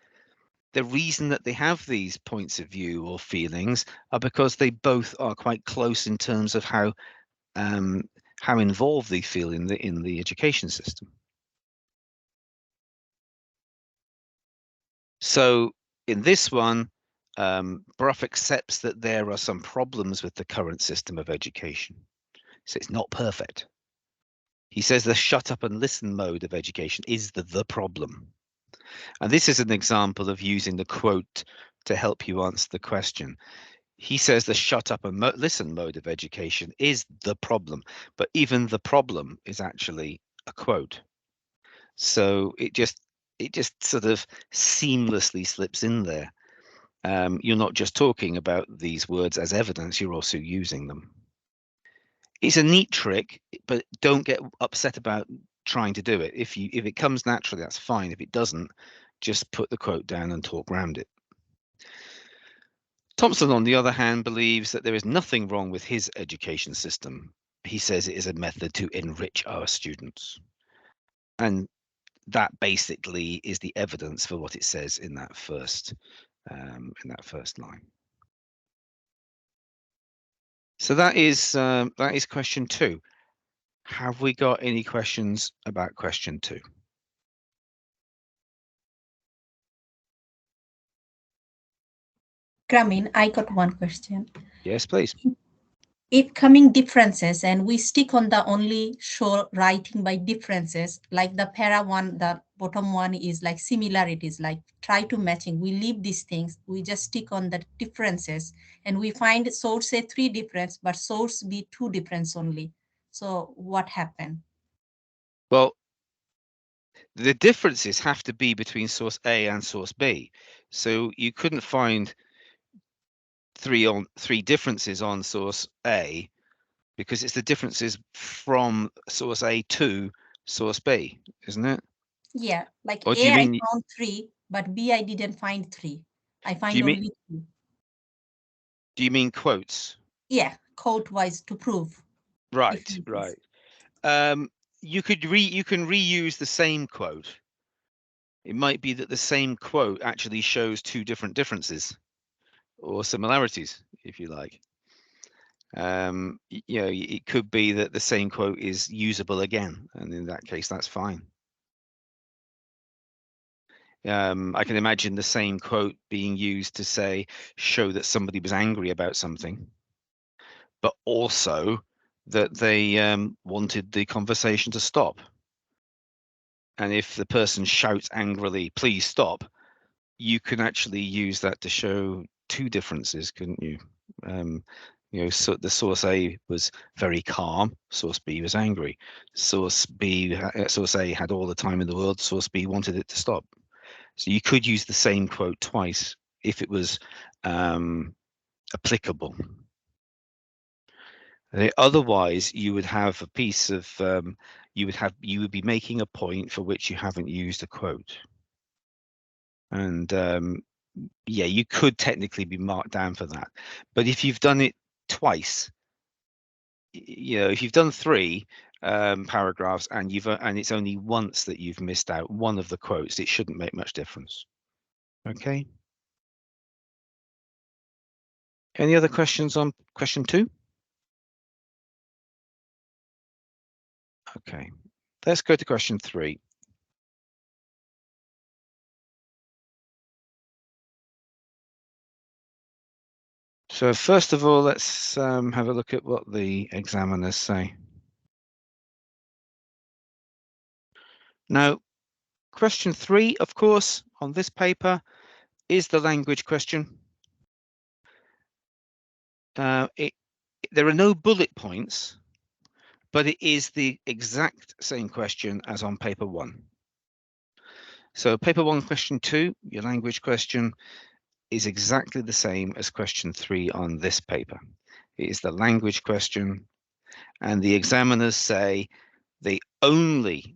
Speaker 1: the reason that they have these points of view or feelings are because they both are quite close in terms of how involved they feel in the education system. So in this one, Brough accepts that there are some problems with the current system of education. So it's not perfect. He says the shut up and listen mode of education is the problem. And this is an example of using the quote to help you answer the question. He says the shut up and listen mode of education is the problem, but even the problem is actually a quote. So it just sort of seamlessly slips in there. You're not just talking about these words as evidence, you're also using them. It's a neat trick, but don't get upset about trying to do it. If it comes naturally, that's fine. If it doesn't, just put the quote down and talk around it. Thompson, on the other hand, believes that there is nothing wrong with his education system. He says it is a method to enrich our students. And that basically is the evidence for what it says in that first line. So that is question 2. Have we got any questions about question 2?
Speaker 5: Graeme, I got one question.
Speaker 1: Yes, please.
Speaker 5: If coming differences and we stick on the only show writing by differences, like the para one, the bottom one is like similarities, like try to matching. We leave these things, we just stick on the differences, and we find source A 3 difference, but source B 2 difference only. So what happened?
Speaker 1: Well, the differences have to be between source A and source B. So you couldn't find three differences on source A because it's the differences from source A to source B, isn't it?
Speaker 5: Yeah, like
Speaker 1: Or do
Speaker 5: A
Speaker 1: you
Speaker 5: I
Speaker 1: mean
Speaker 5: found 3, but B I didn't find 3. I find only 2.
Speaker 1: Do you mean quotes?
Speaker 5: Yeah, code wise to prove.
Speaker 1: Right,
Speaker 5: differences.
Speaker 1: right. You can reuse the same quote. It might be that the same quote actually shows 2 different differences or similarities, if you like. It could be that the same quote is usable again, and in that case, that's fine. I can imagine the same quote being used to show that somebody was angry about something, but also that they wanted the conversation to stop. And if the person shouts angrily, "Please stop," you can actually use that to show 2 differences, couldn't you? So the source A was very calm, source B was angry. Source A had all the time in the world, source B wanted it to stop. So you could use the same quote twice if it was applicable. Otherwise, you would have a piece of you would be making a point for which you haven't used a quote, and yeah, you could technically be marked down for that. But if you've done it twice, if you've done 3 paragraphs and it's only once that you've missed out one of the quotes, it shouldn't make much difference. Okay. Any other questions on question 2? Okay, let's go to question 3. So first of all, let's have a look at what the examiners say. Now, question 3, of course, on this paper is the language question. There are no bullet points, but it is the exact same question as on paper 1. So paper 1, question 2, your language question, is exactly the same as question 3 on this paper. It is the language question, and the examiners say they only,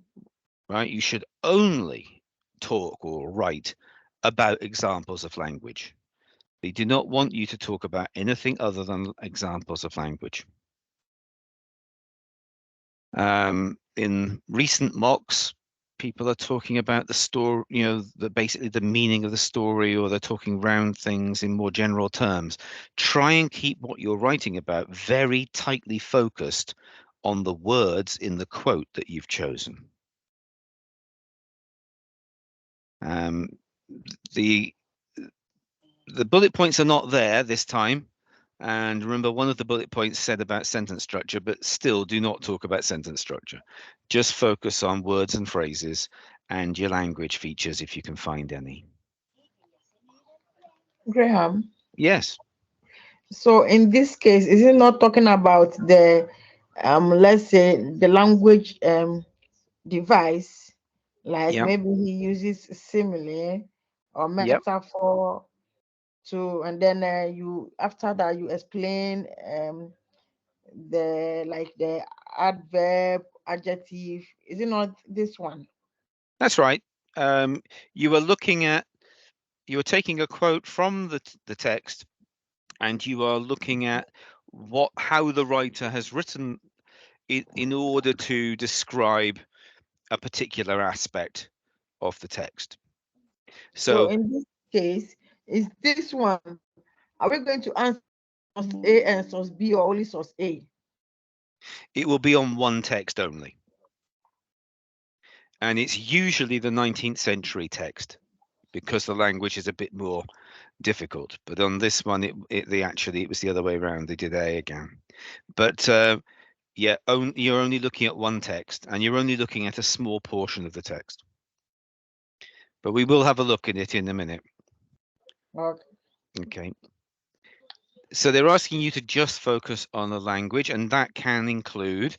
Speaker 1: right, you should only talk or write about examples of language. They do not want you to talk about anything other than examples of language. In recent mocks, people are talking about the story, you know, basically the meaning of the story, or they're talking around things in more general terms. Try and keep what you're writing about very tightly focused on the words in the quote that you've chosen. The bullet points are not there this time. And remember, one of the bullet points said about sentence structure, but still do not talk about sentence structure. Just focus on words and phrases and your language features if you can find any.
Speaker 6: Graham.
Speaker 1: Yes.
Speaker 6: So in this case, is it not talking about the let's say the language device, like
Speaker 1: Yep.
Speaker 6: maybe he uses simile or
Speaker 1: Yep.
Speaker 6: metaphor to, and then you after that you explain the adverb, adjective. Is it not this one?
Speaker 1: That's right. You were taking a quote from the text, and you are looking at how the writer has written it in order to describe a particular aspect of the text.
Speaker 6: So
Speaker 1: So
Speaker 6: in this case, is this one, are we going to answer source A and source B or only source A?
Speaker 1: it will be on one text only. And it's usually the 19th century text, because the language is a bit more difficult. But on this one, it was the other way around. They did A again. But yeah, you're only looking at one text, and you're only looking at a small portion of the text. But we will have a look at it in a minute.
Speaker 6: Okay.
Speaker 1: Okay. So they're asking you to just focus on the language, and that can include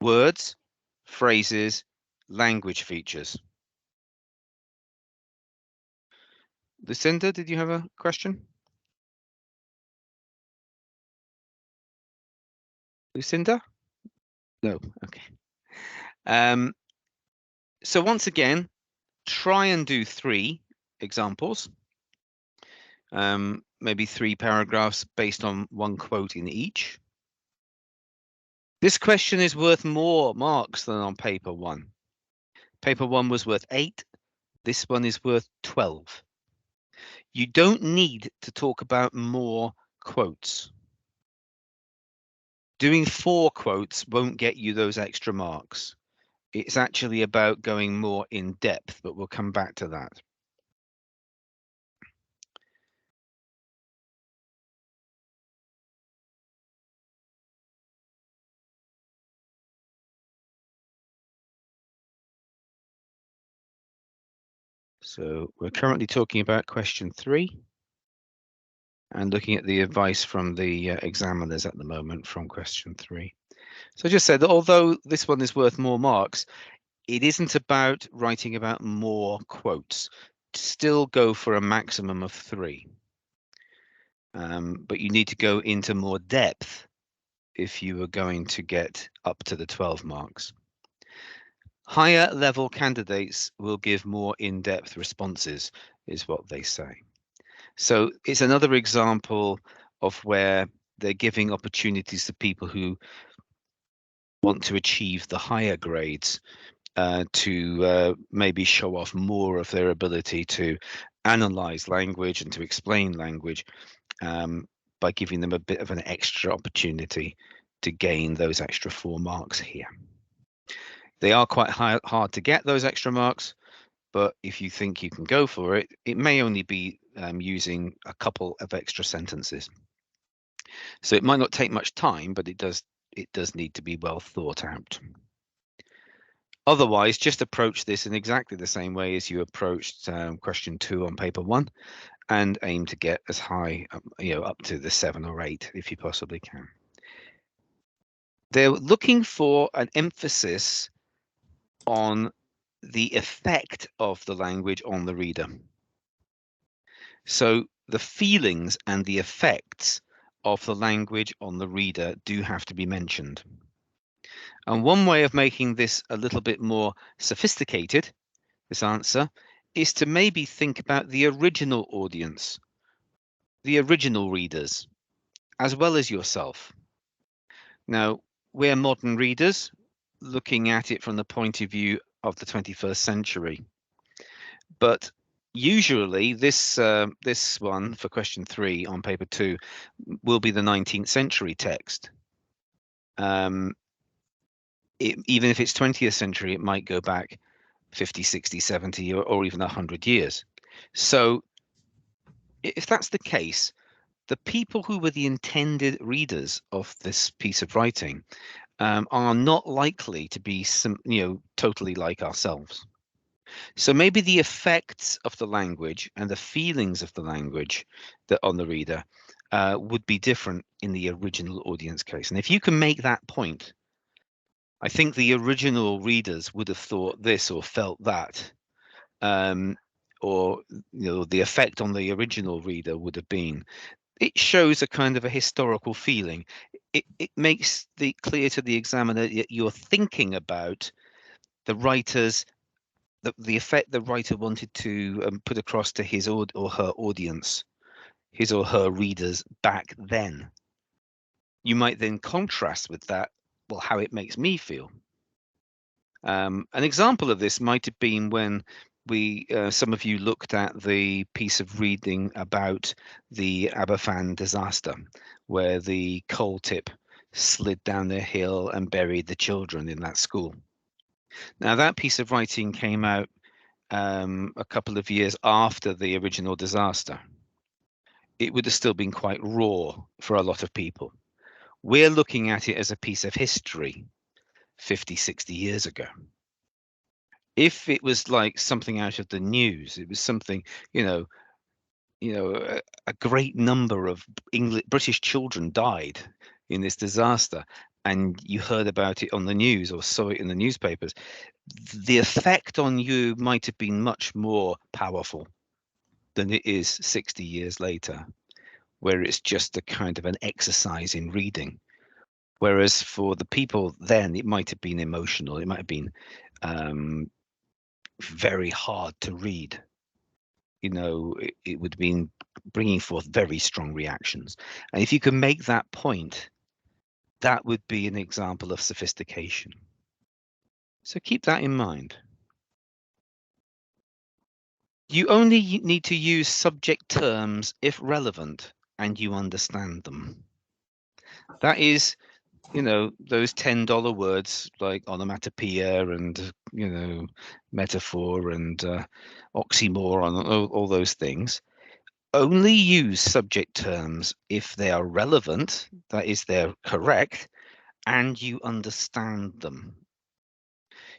Speaker 1: words, phrases, language features. Lucinda, did you have a question? Lucinda? No. Okay. So once again, try and do 3 examples. Maybe 3 paragraphs based on one quote in each. This question is worth more marks than on paper 1. Paper 1 was worth 8. This one is worth 12. You don't need to talk about more quotes. Doing 4 quotes won't get you those extra marks. It's actually about going more in depth, but we'll come back to that. So we're currently talking about question 3 and looking at the advice from the examiners at the moment from question 3. So I just said that although this one is worth more marks, it isn't about writing about more quotes. Still go for a maximum of 3. But you need to go into more depth if you are going to get up to the 12 marks. Higher level candidates will give more in-depth responses, is what they say. So it's another example of where they're giving opportunities to people who want to achieve the higher grades to maybe show off more of their ability to analyze language and to explain language by giving them a bit of an extra opportunity to gain those extra 4 marks here. They are quite hard to get, those extra marks, but if you think you can go for it, it may only be using a couple of extra sentences. So it might not take much time, but it does need to be well thought out. Otherwise, just approach this in exactly the same way as you approached question 2 on paper 1, and aim to get as high, up to the 7 or 8 if you possibly can. They're looking for an emphasis on the effect of the language on the reader. So the feelings and the effects of the language on the reader do have to be mentioned. And one way of making this a little bit more sophisticated, this answer, is to maybe think about the original audience, the original readers, as well as yourself. Now, we're modern readers looking at it from the point of view of the 21st century. But usually this one for question 3 on paper 2 will be the 19th century text. Even if it's 20th century, it might go back 50, 60, 70, or even 100 years. So if that's the case, the people who were the intended readers of this piece of writing are not likely to be totally like ourselves. So maybe the effects of the language and the feelings of the language that on the reader would be different in the original audience case. And if you can make that point, I think the original readers would have thought this or felt that, or the effect on the original reader would have been. It shows a kind of a historical feeling. It makes clear to the examiner that you're thinking about the writer's the effect the writer wanted to put across to his or her audience, his or her readers back then. You might then contrast with that, well, how it makes me feel. An example of this might have been when some of you looked at the piece of reading about the Aberfan disaster, where the coal tip slid down the hill and buried the children in that school. Now, that piece of writing came out a couple of years after the original disaster. It would have still been quite raw for a lot of people. We're looking at it as a piece of history 50, 60 years ago. If it was like something out of the news, it was something, a great number of British children died in this disaster, and you heard about it on the news or saw it in the newspapers, the effect on you might have been much more powerful than it is 60 years later, where it's just a kind of an exercise in reading. Whereas for the people then, it might have been emotional. It might have been very hard to read. It would have been bringing forth very strong reactions. And if you can make that point, that would be an example of sophistication. So keep that in mind. You only need to use subject terms if relevant and you understand them. That is, those $10 words like onomatopoeia and, metaphor and oxymoron, all those things. Only use subject terms if they are relevant, that is, they're correct, and you understand them.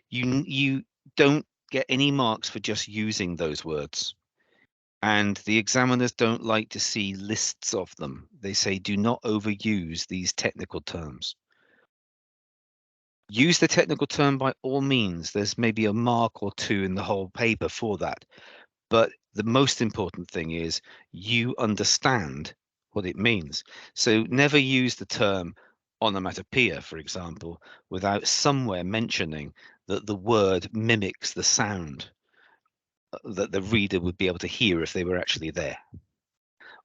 Speaker 1: You don't get any marks for just using those words. And the examiners don't like to see lists of them. They say, do not overuse these technical terms. Use the technical term by all means. There's maybe a mark or 2 in the whole paper for that. But the most important thing is you understand what it means. So never use the term onomatopoeia, for example, without somewhere mentioning that the word mimics the sound that the reader would be able to hear if they were actually there.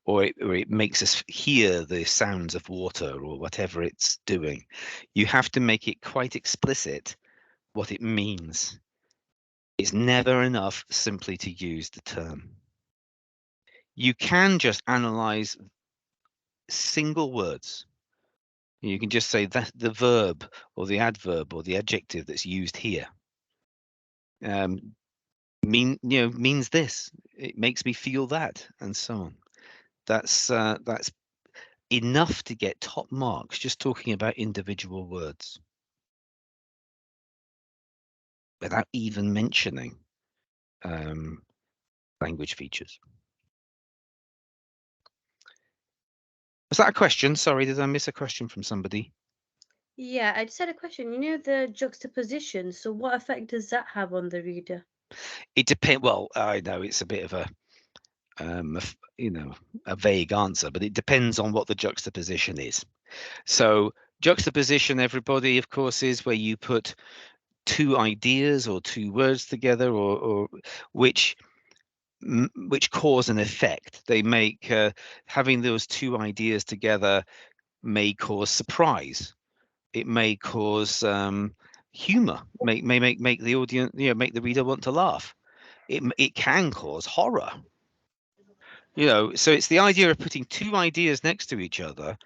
Speaker 1: Or it makes us hear the sounds of water or whatever it's doing. You have to make it quite explicit what it means. It's never enough simply to use the term. You can just analyze single words. You can just say that the verb or the adverb or the adjective that's used here means this. It makes me feel that, and so on. That's enough to get top marks just talking about individual words without even mentioning language features. Was that a question? Sorry, did I miss a question from somebody?
Speaker 7: Yeah, I just had a question. You know the juxtaposition, so what effect does that have on the reader?
Speaker 1: It depends. Well, I know it's a bit of a a vague answer, but it depends on what the juxtaposition is. So juxtaposition, everybody, of course, is where you put two ideas or two words together, or which cause an effect. They make having those two ideas together may cause surprise. It may cause humor. May make the audience, make the reader want to laugh. It can cause horror. So it's the idea of putting two ideas next to each other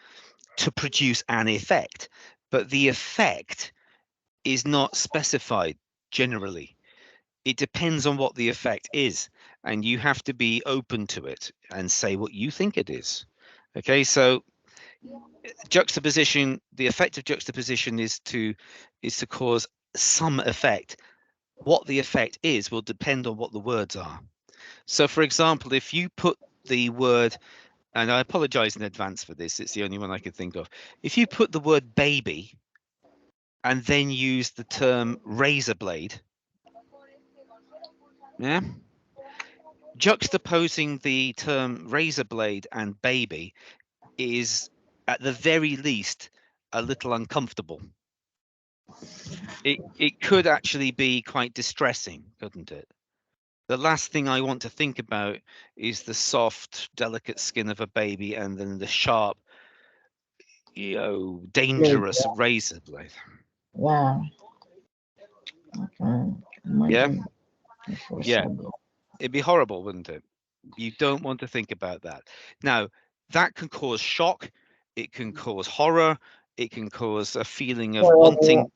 Speaker 1: to produce an effect, but the effect is not specified generally. It depends on what the effect is, and you have to be open to it and say what you think it is. Okay, so juxtaposition, the effect of juxtaposition is to cause some effect. What the effect is will depend on what the words are. So for example, if you put the word, and I apologize in advance for this, it's the only one I could think of. If you put the word baby and then use the term razor blade, yeah, juxtaposing the term razor blade and baby is at the very least a little uncomfortable. It could actually be quite distressing, couldn't it? The last thing I want to think about is the soft, delicate skin of a baby and then the sharp, dangerous razor blade.
Speaker 6: Wow. Okay.
Speaker 1: Yeah.
Speaker 6: Imagine.
Speaker 1: Yeah. It'd be horrible, wouldn't it? You don't want to think about that. Now, that can cause shock. It can cause horror. It can cause a feeling of wanting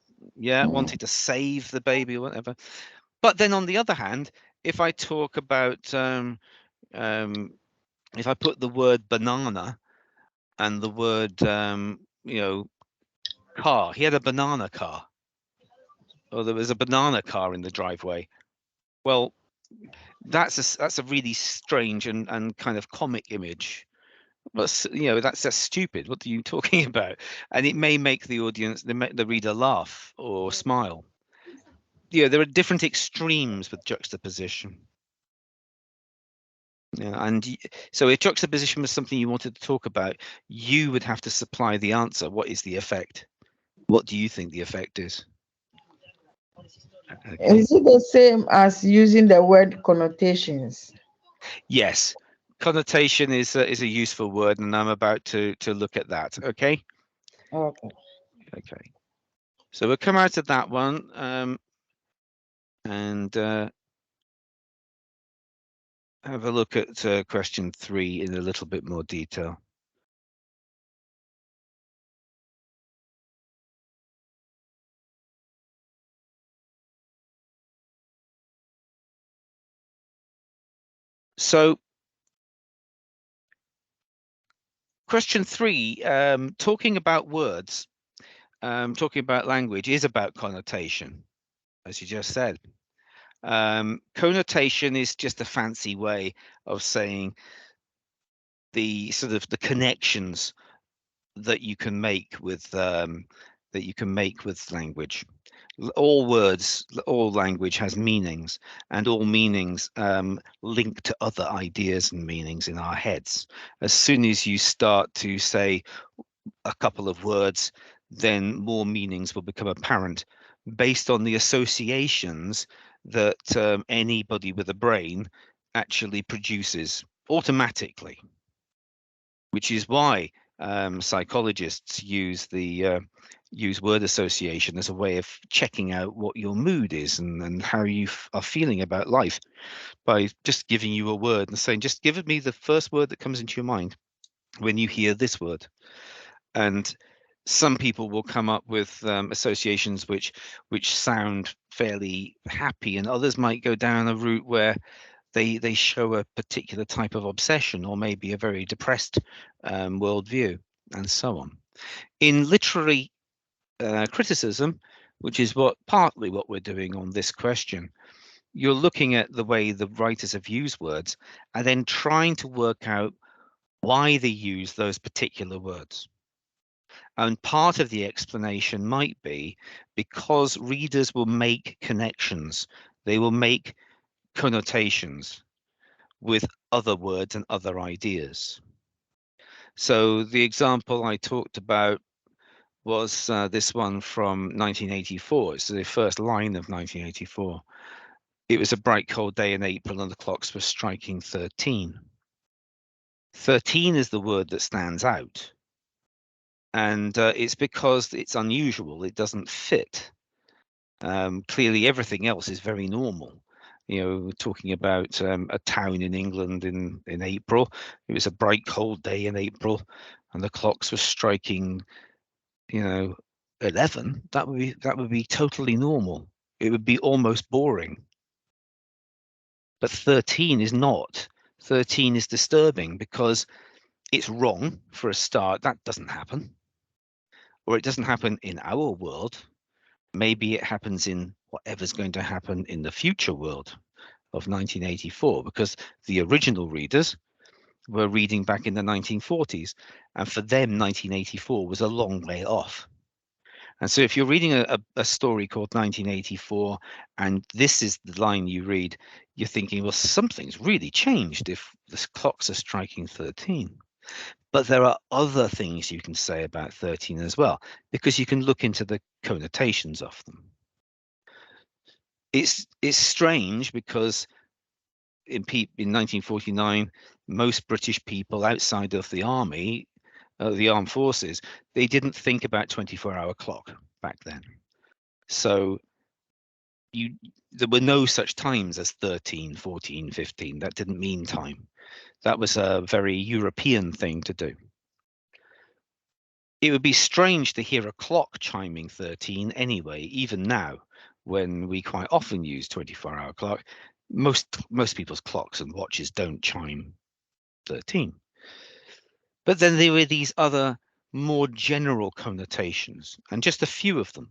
Speaker 1: to save the baby or whatever. But then on the other hand, if I talk about, if I put the word banana and the word, car, he had a banana car, or there was a banana car in the driveway. Well, that's a really strange and kind of comic image. But that's just stupid. What are you talking about? And it may make the audience, the reader laugh or smile. There are different extremes with juxtaposition. So if juxtaposition was something you wanted to talk about, you would have to supply the answer. What is the effect? What do you think the effect is? Okay.
Speaker 6: Is it the same as using the word connotations?
Speaker 1: Yes, connotation is a useful word, and I'm about to look at that. Okay.
Speaker 6: Okay.
Speaker 1: Okay. So we'll come out of that one and have a look at question 3 in a little bit more detail. So question 3, talking about words, talking about language is about connotation, as you just said. Connotation is just a fancy way of saying the sort of the connections that you can make with language. All words, all language has meanings, and all meanings link to other ideas and meanings in our heads. As soon as you start to say a couple of words, then more meanings will become apparent based on the associations that anybody with a brain actually produces automatically, which is why psychologists use word association as a way of checking out what your mood is and how you are feeling about life, by just giving you a word and saying, just give me the first word that comes into your mind when you hear this word. And some people will come up with associations which sound fairly happy, and others might go down a route where they show a particular type of obsession or maybe a very depressed worldview. and so on. In literary criticism, which is partly what we're doing on this question, you're looking at the way the writers have used words and then trying to work out why they use those particular words. And part of the explanation might be because readers will make connections, they will make connotations with other words and other ideas. So the example I talked about was this one from 1984. It's the first line of 1984. It was a bright cold day in April and the clocks were striking 13. 13 is the word that stands out. And it's because it's unusual, it doesn't fit. Clearly everything else is very normal. You know, we're talking about a town in England in April. It was a bright cold day in April and the clocks were striking, 11. That would be totally normal. It would be almost boring. But 13 is not. 13 is disturbing because it's wrong for a start. That doesn't happen. Or it doesn't happen in our world. Maybe it happens in whatever's going to happen in the future world of 1984, because the original readers were reading back in the 1940s, and for them 1984 was a long way off. And so if you're reading a story called 1984 and this is the line you read, you're thinking, well, something's really changed if the clocks are striking 13. But there are other things you can say about 13 as well, because you can look into the connotations of them. It's strange because in 1949, most British people outside of the army, the armed forces, they didn't think about 24-hour clock back then. So there were no such times as 13, 14, 15. That didn't mean time. That was a very European thing to do. It would be strange to hear a clock chiming 13 anyway, even now, when we quite often use 24-hour clock. Most people's clocks and watches don't chime 13. But then there were these other more general connotations, and just a few of them.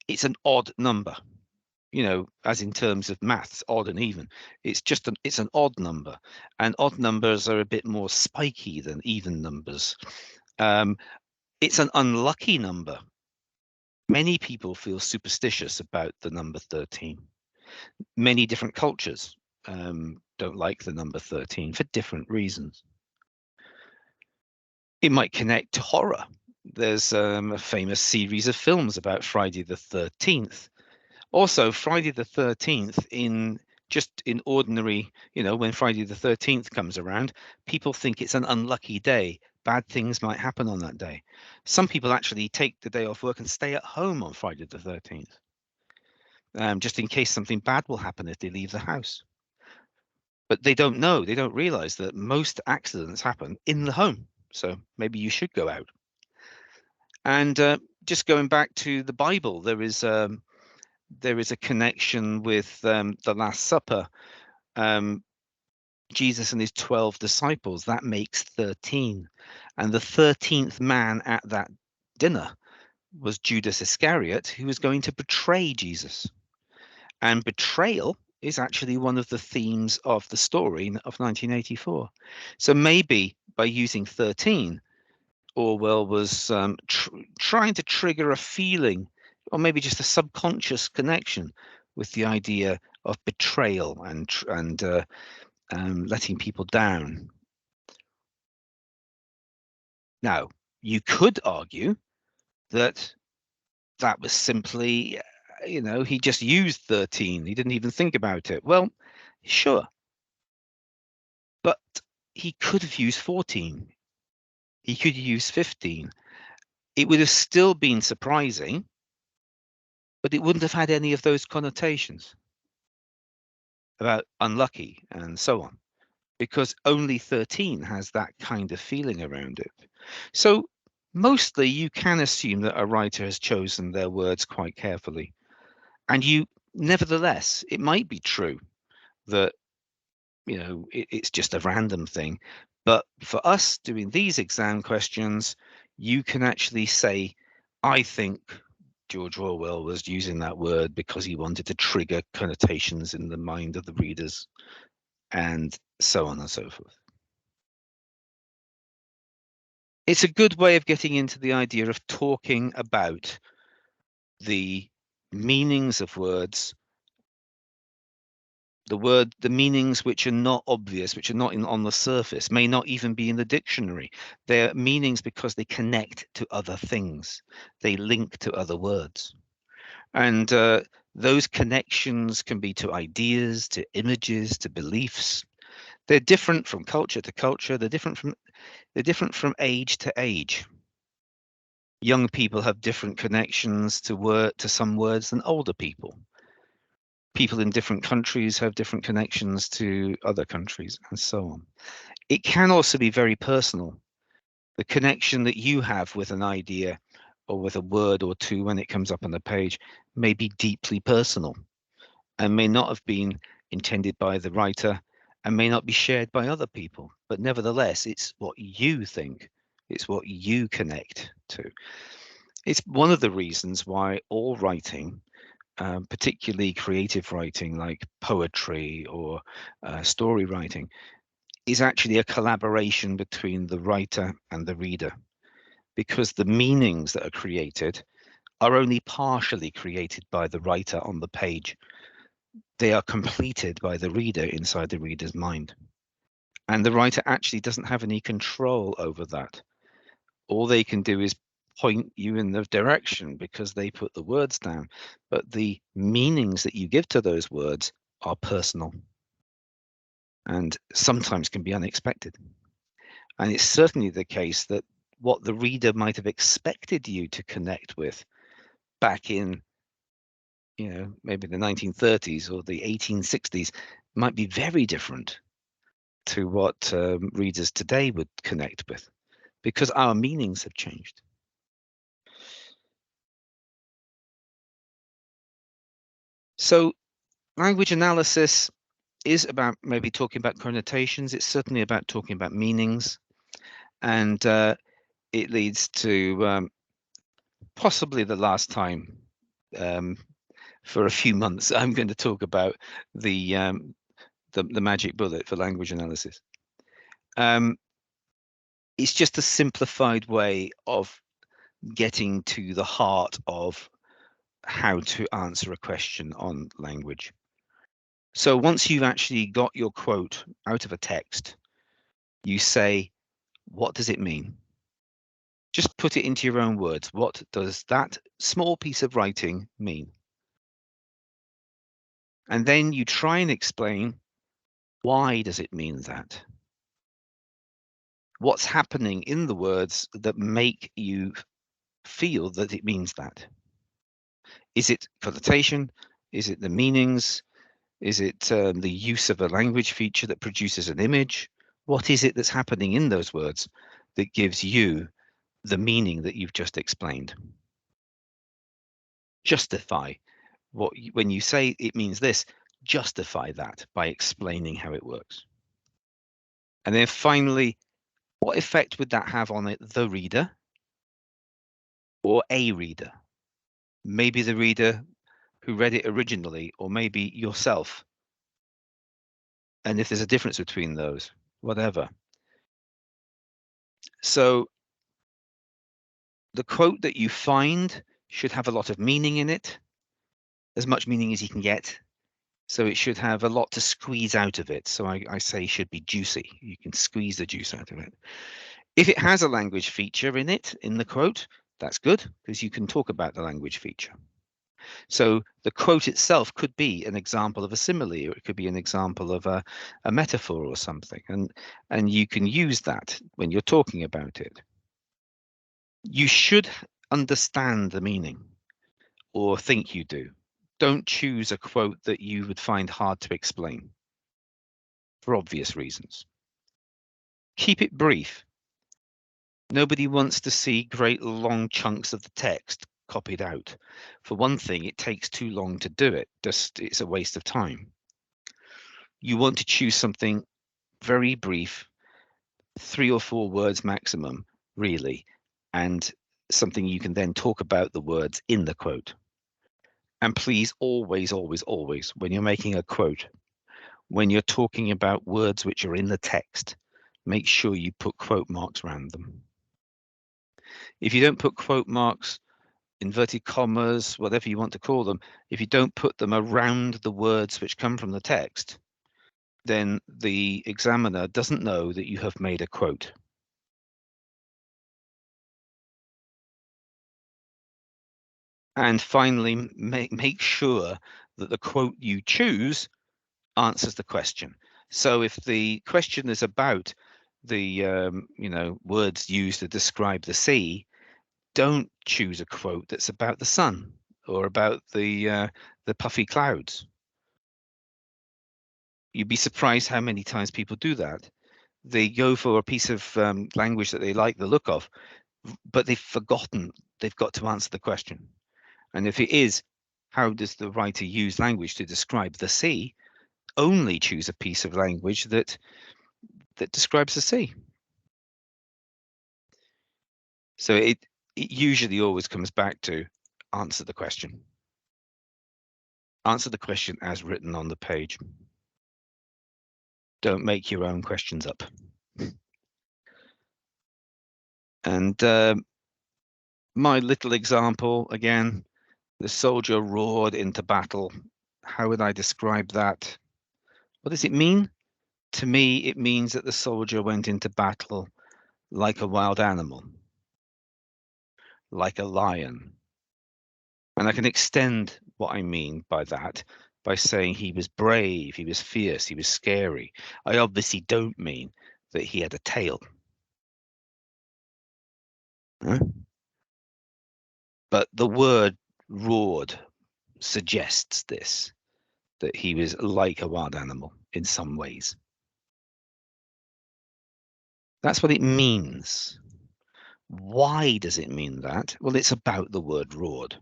Speaker 1: It's an odd number, as in terms of maths, odd and even. It's an odd number, and odd numbers are a bit more spiky than even numbers. It's an unlucky number. Many people feel superstitious about the number 13. Many different cultures don't like the number 13 for different reasons. It might connect to horror. There's a famous series of films about Friday the 13th. Also, Friday the 13th, in ordinary, when Friday the 13th comes around, people think it's an unlucky day. Bad things might happen on that day. Some people actually take the day off work and stay at home on Friday the 13th, just in case something bad will happen if they leave the house. But they don't know, they don't realize that most accidents happen in the home. So maybe you should go out. And just going back to the Bible, there is a connection with the Last Supper. Jesus and his 12 disciples, that makes 13. And the 13th man at that dinner was Judas Iscariot, who was going to betray Jesus. And betrayal is actually one of the themes of the story of 1984. So maybe by using 13, Orwell was trying to trigger a feeling, or maybe just a subconscious connection with the idea of betrayal and letting people down. Now, you could argue that was simply, he just used 13. He didn't even think about it. Well, sure. But he could have used 14. He could use 15. It would have still been surprising, but it wouldn't have had any of those connotations about unlucky and so on, because only 13 has that kind of feeling around it. So mostly you can assume that a writer has chosen their words quite carefully. And nevertheless, it might be true that, it's just a random thing. But for us doing these exam questions, you can actually say, I think George Orwell was using that word because he wanted to trigger connotations in the mind of the readers, and so on and so forth. It's a good way of getting into the idea of talking about the meanings of words, the meanings which are not obvious, which are not on the surface, may not even be in the dictionary. They're meanings because they connect to other things. They link to other words. And those connections can be to ideas, to images, to beliefs. They're different from culture to culture. They're different from age to age. Young people have different connections to some words than older people. People in different countries have different connections to other countries, and so on. It can also be very personal. The connection that you have with an idea or with a word or two when it comes up on the page may be deeply personal and may not have been intended by the writer and may not be shared by other people. But nevertheless, it's what you think, it's what you connect to. It's one of the reasons why all writing, particularly creative writing like poetry or story writing, is actually a collaboration between the writer and the reader, because the meanings that are created are only partially created by the writer on the page. They are completed by the reader inside the reader's mind. And the writer actually doesn't have any control over that. All they can do is point you in the direction because they put the words down. But the meanings that you give to those words are personal and sometimes can be unexpected. And it's certainly the case that what the reader might have expected you to connect with back in, maybe the 1930s or the 1860s might be very different to what readers today would connect with, because our meanings have changed. So language analysis is about maybe talking about connotations. It's certainly about talking about meanings, and it leads to possibly the last time for a few months I'm going to talk about the magic bullet for language analysis. It's just a simplified way of getting to the heart of how to answer a question on language. So once you've actually got your quote out of a text, you say, what does it mean? Just put it into your own words. What does that small piece of writing mean? And then you try and explain, why does it mean that? What's happening in the words that make you feel that it means that? Is it connotation? Is it the meanings? Is it the use of a language feature that produces an image? What is it that's happening in those words that gives you the meaning that you've just explained? Justify when you say it means this, justify that by explaining how it works. And then finally, what effect would that have on the reader or a reader? Maybe the reader who read it originally, or maybe yourself. And if there's a difference between those, whatever. So the quote that you find should have a lot of meaning in it, as much meaning as you can get. So it should have a lot to squeeze out of it. So I say should be juicy. You can squeeze the juice out of it. If it has a language feature in it, in the quote, that's good, because you can talk about the language feature. So the quote itself could be an example of a simile, or it could be an example of a metaphor or something. And you can use that when you're talking about it. You should understand the meaning, or think you do. Don't choose a quote that you would find hard to explain, for obvious reasons. Keep it brief. Nobody wants to see great long chunks of the text copied out. For one thing, it takes too long to do it. It's a waste of time. You want to choose something very brief, 3 or 4 words maximum, really, and something you can then talk about the words in the quote. And please always, always, always, when you're making a quote, when you're talking about words which are in the text, make sure you put quote marks around them. If you don't put quote marks, inverted commas, whatever you want to call them, if you don't put them around the words which come from the text, then the examiner doesn't know that you have made a quote. And finally, make sure that the quote you choose answers the question. So if the question is about the words used to describe the sea, don't choose a quote that's about the sun or about the puffy clouds. You'd be surprised how many times people do that. They go for a piece of language that they like the look of, but they've forgotten they've got to answer the question. And if it is, how does the writer use language to describe the sea? Only choose a piece of language that describes the sea. So it usually always comes back to answer the question. Answer the question as written on the page. Don't make your own questions up. And my little example again, the soldier roared into battle. How would I describe that? What does it mean? To me, it means that the soldier went into battle like a wild animal, like a lion. And I can extend what I mean by that by saying he was brave, he was fierce, he was scary. I obviously don't mean that he had a tail. Huh? But the word roared suggests this, that he was like a wild animal in some ways. That's what it means. Why does it mean that? Well, it's about the word roared.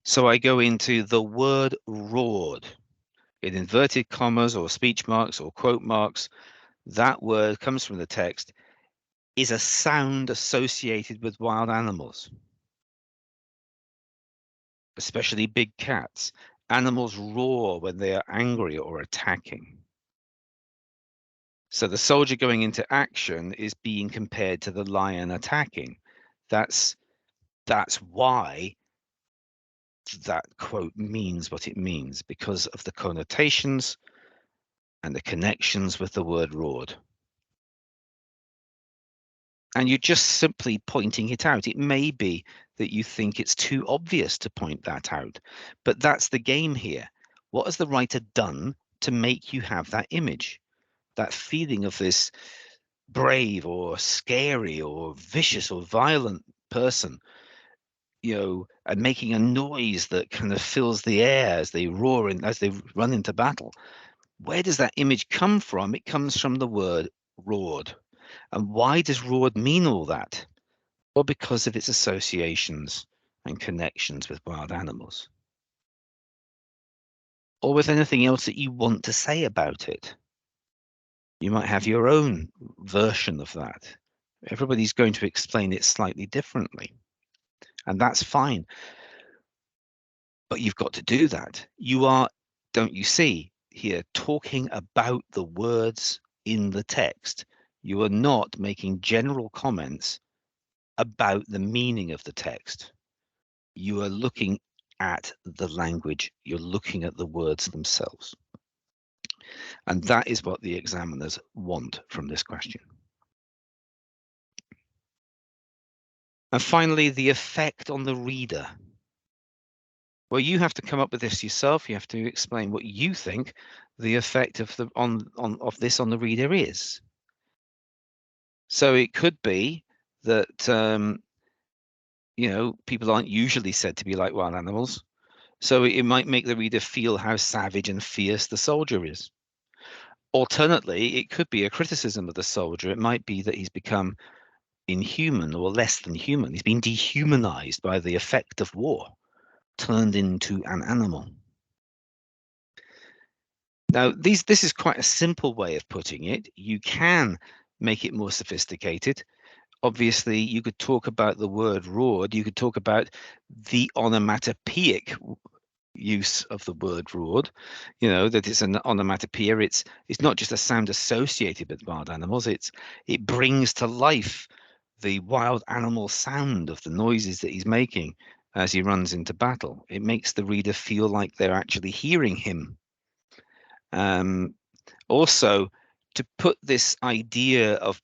Speaker 1: So I go into the word roared in inverted commas or speech marks or quote marks. That word comes from the text, is a sound associated with wild animals, especially big cats. Animals roar when they are angry or attacking. So the soldier going into action is being compared to the lion attacking. That's why that quote means what it means, because of the connotations and the connections with the word roared. And you're just simply pointing it out. It may be that you think it's too obvious to point that out, but that's the game here. What has the writer done to make you have that image, that feeling of this brave or scary or vicious or violent person, and making a noise that kind of fills the air as they roar and as they run into battle? Where does that image come from? It comes from the word roared. And why does roared mean all that? Well, because of its associations and connections with wild animals. Or with anything else that you want to say about it. You might have your own version of that. Everybody's going to explain it slightly differently. And that's fine. But you've got to do that. You are, don't you see, here talking about the words in the text. You are not making general comments about the meaning of the text. You are looking at the language, you're looking at the words themselves. And that is what the examiners want from this question. And finally, the effect on the reader. Well, you have to come up with this yourself. You have to explain what you think the effect of this on the reader is. So it could be that people aren't usually said to be like wild animals. So it might make the reader feel how savage and fierce the soldier is. Alternately, it could be a criticism of the soldier. It might be that he's become inhuman or less than human. He's been dehumanized by the effect of war, turned into an animal. Now, this is quite a simple way of putting it. You can make it more sophisticated. obviously you could talk about the word roared, you could talk about the onomatopoeic use of the word roared, that it's an onomatopoeia. It's not just a sound associated with wild animals, it brings to life the wild animal sound of the noises that he's making as he runs into battle. It makes the reader feel like they're actually hearing him. Also, to put this idea of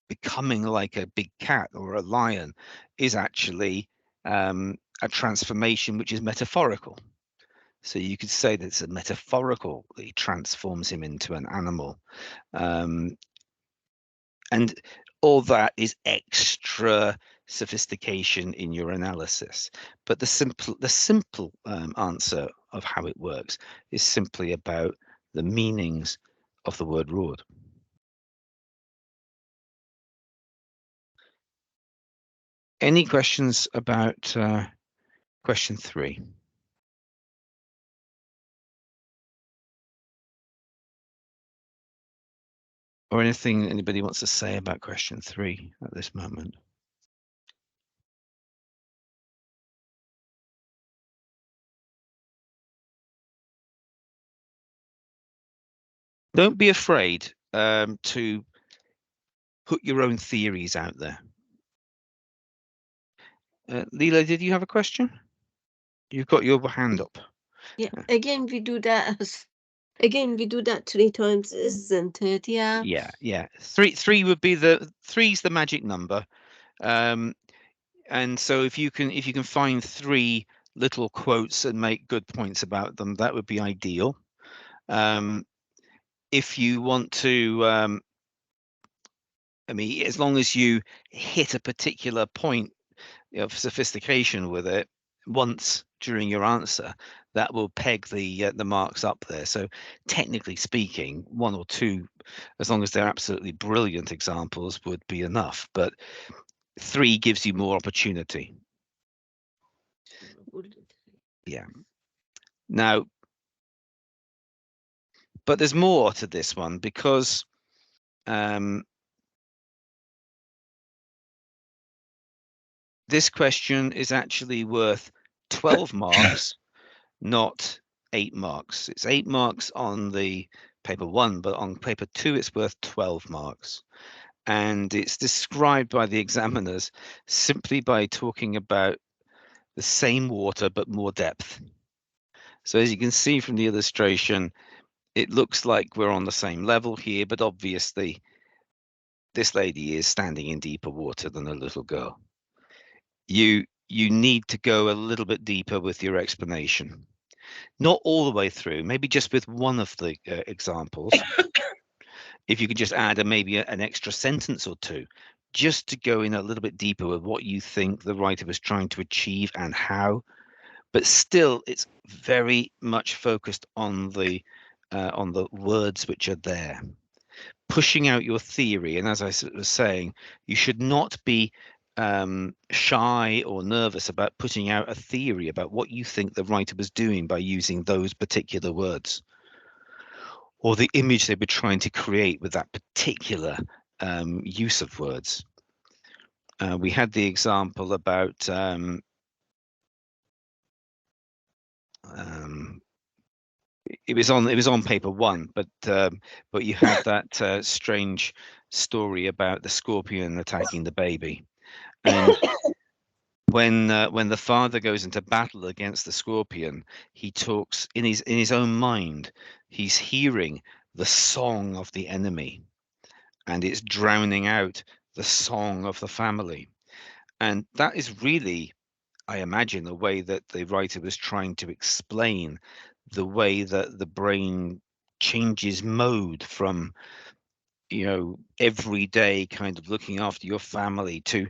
Speaker 1: becoming like a big cat or a lion is actually a transformation which is metaphorical. So you could say that it's a metaphorical, he transforms him into an animal. And all that is extra sophistication in your analysis. But the simple answer of how it works is simply about the meanings of the word roared. Any questions about question 3? Or anything anybody wants to say about question 3 at this moment? Don't be afraid to put your own theories out there. Leela, did you have a question? You've got your hand up.
Speaker 4: Yeah, again, we do that. Again, we do that 3 times, isn't it? Yeah.
Speaker 1: Yeah. Three would be three's the magic number. And so if you can find 3 little quotes and make good points about them, that would be ideal. If you want to, I mean, as long as you hit a particular point of sophistication with it once during your answer, that will peg the marks up there. So technically speaking, 1 or 2, as long as they're absolutely brilliant examples, would be enough. But 3 gives you more opportunity. Yeah. Now, but there's more to this one because this question is actually worth 12 marks, not 8 marks. It's 8 marks on the paper 1, but on paper 2, it's worth 12 marks. And it's described by the examiners simply by talking about the same water, but more depth. So as you can see from the illustration, it looks like we're on the same level here, but obviously this lady is standing in deeper water than a little girl. You need to go a little bit deeper with your explanation. Not all the way through, maybe just with one of the examples. If you could just add maybe an extra sentence or 2, just to go in a little bit deeper with what you think the writer was trying to achieve and how. But still, it's very much focused on the words which are there. Pushing out your theory, and as I was saying, you should not be shy or nervous about putting out a theory about what you think the writer was doing by using those particular words, or the image they were trying to create with that particular use of words. We had the example about it was on paper 1, but you had that strange story about the scorpion attacking the baby, and when the father goes into battle against the scorpion, he talks in his own mind. He's hearing the song of the enemy, and it's drowning out the song of the family. And that is really, I imagine, the way that the writer was trying to explain the way that the brain changes mode from every day kind of looking after your family to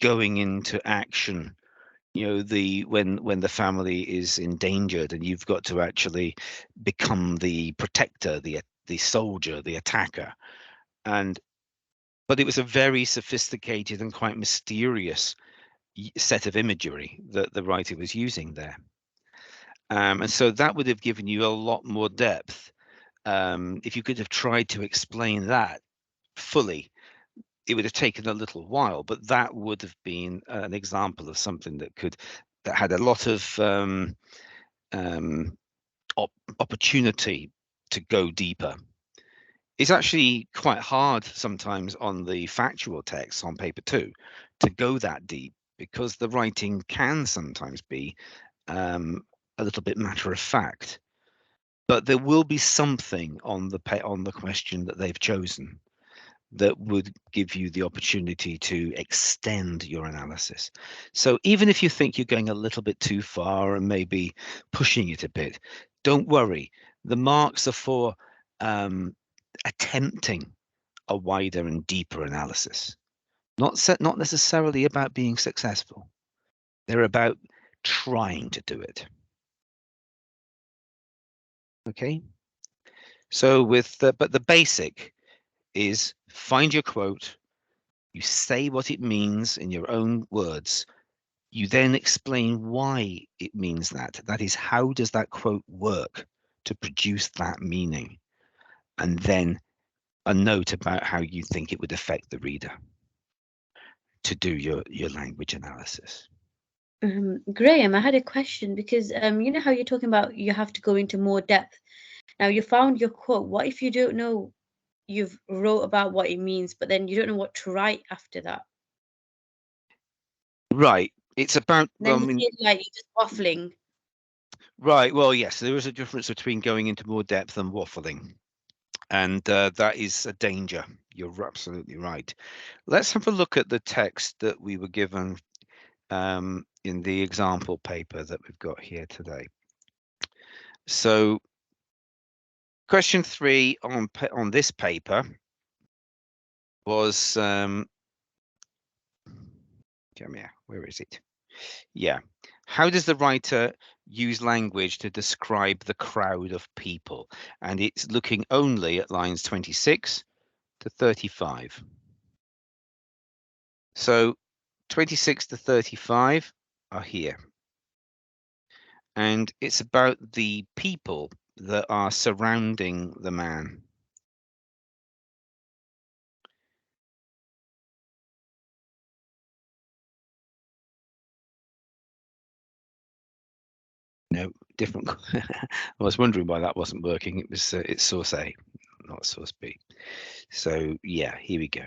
Speaker 1: going into action, when the family is endangered and you've got to actually become the protector, the soldier, the attacker. But it was a very sophisticated and quite mysterious set of imagery that the writer was using there. And so that would have given you a lot more depth if you could have tried to explain that fully it would have taken a little while, but that would have been an example of something that had a lot of opportunity to go deeper. It's actually quite hard sometimes on the factual texts on paper 2 to go that deep, because the writing can sometimes be a little bit matter of fact. But there will be something on the question that they've chosen that would give you the opportunity to extend your analysis. So even if you think you're going a little bit too far and maybe pushing it a bit, don't worry. The marks are for attempting a wider and deeper analysis. Not necessarily about being successful. They're about trying to do it. Okay. So but the basic is find your quote, you say what it means in your own words, you then explain why it means that. That is, how does that quote work to produce that meaning? And then a note about how you think it would affect the reader to do your language analysis.
Speaker 7: Graham, I had a question because you know how you're talking about you have to go into more depth. Now you found your quote. What if you don't know, you've wrote about what it means, but then you don't know what to write after that?
Speaker 1: Right. It's about,
Speaker 7: Then
Speaker 1: well, I
Speaker 7: you
Speaker 1: mean,
Speaker 7: feel like you're just waffling.
Speaker 1: right. Well, yes, there is a difference between going into more depth and waffling. And that is a danger. You're absolutely right. Let's have a look at the text that we were given in the example paper that we've got here today. So question 3 on this paper was, come here, where is it? Yeah. How does the writer use language to describe the crowd of people? And it's looking only at lines 26 to 35. So 26 to 35 are here. And it's about the people that are surrounding the man. No, different. I was wondering why that wasn't working. It was it's source A, not source B. So yeah, here we go.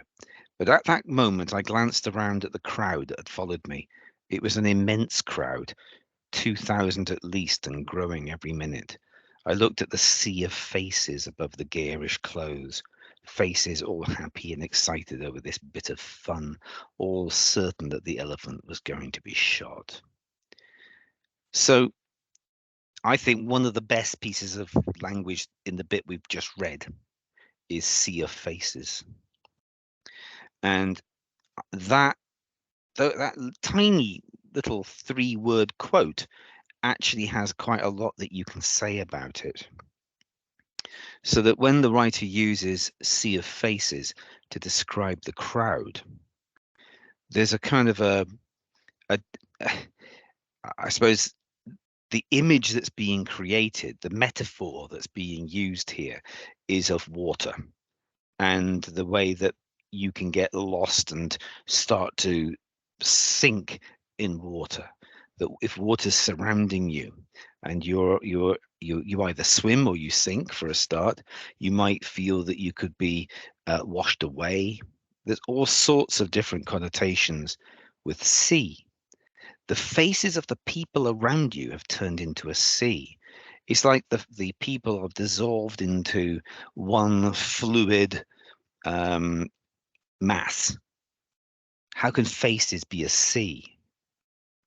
Speaker 1: But at that moment, I glanced around at the crowd that had followed me. It was an immense crowd, 2,000 at least, and growing every minute. I looked at the sea of faces above the garish clothes, faces all happy and excited over this bit of fun, all certain that the elephant was going to be shot. So I think one of the best pieces of language in the bit we've just read is sea of faces. And that tiny little 3-word quote actually has quite a lot that you can say about it. So that when the writer uses sea of faces to describe the crowd, there's a kind of I suppose the image that's being created, the metaphor that's being used here is of water, and the way that you can get lost and start to sink in water. That if water's surrounding you and you either swim or you sink for a start, you might feel that you could be washed away. There's all sorts of different connotations with sea. The faces of the people around you have turned into a sea. It's like the people have dissolved into one fluid mass. How can faces be a sea?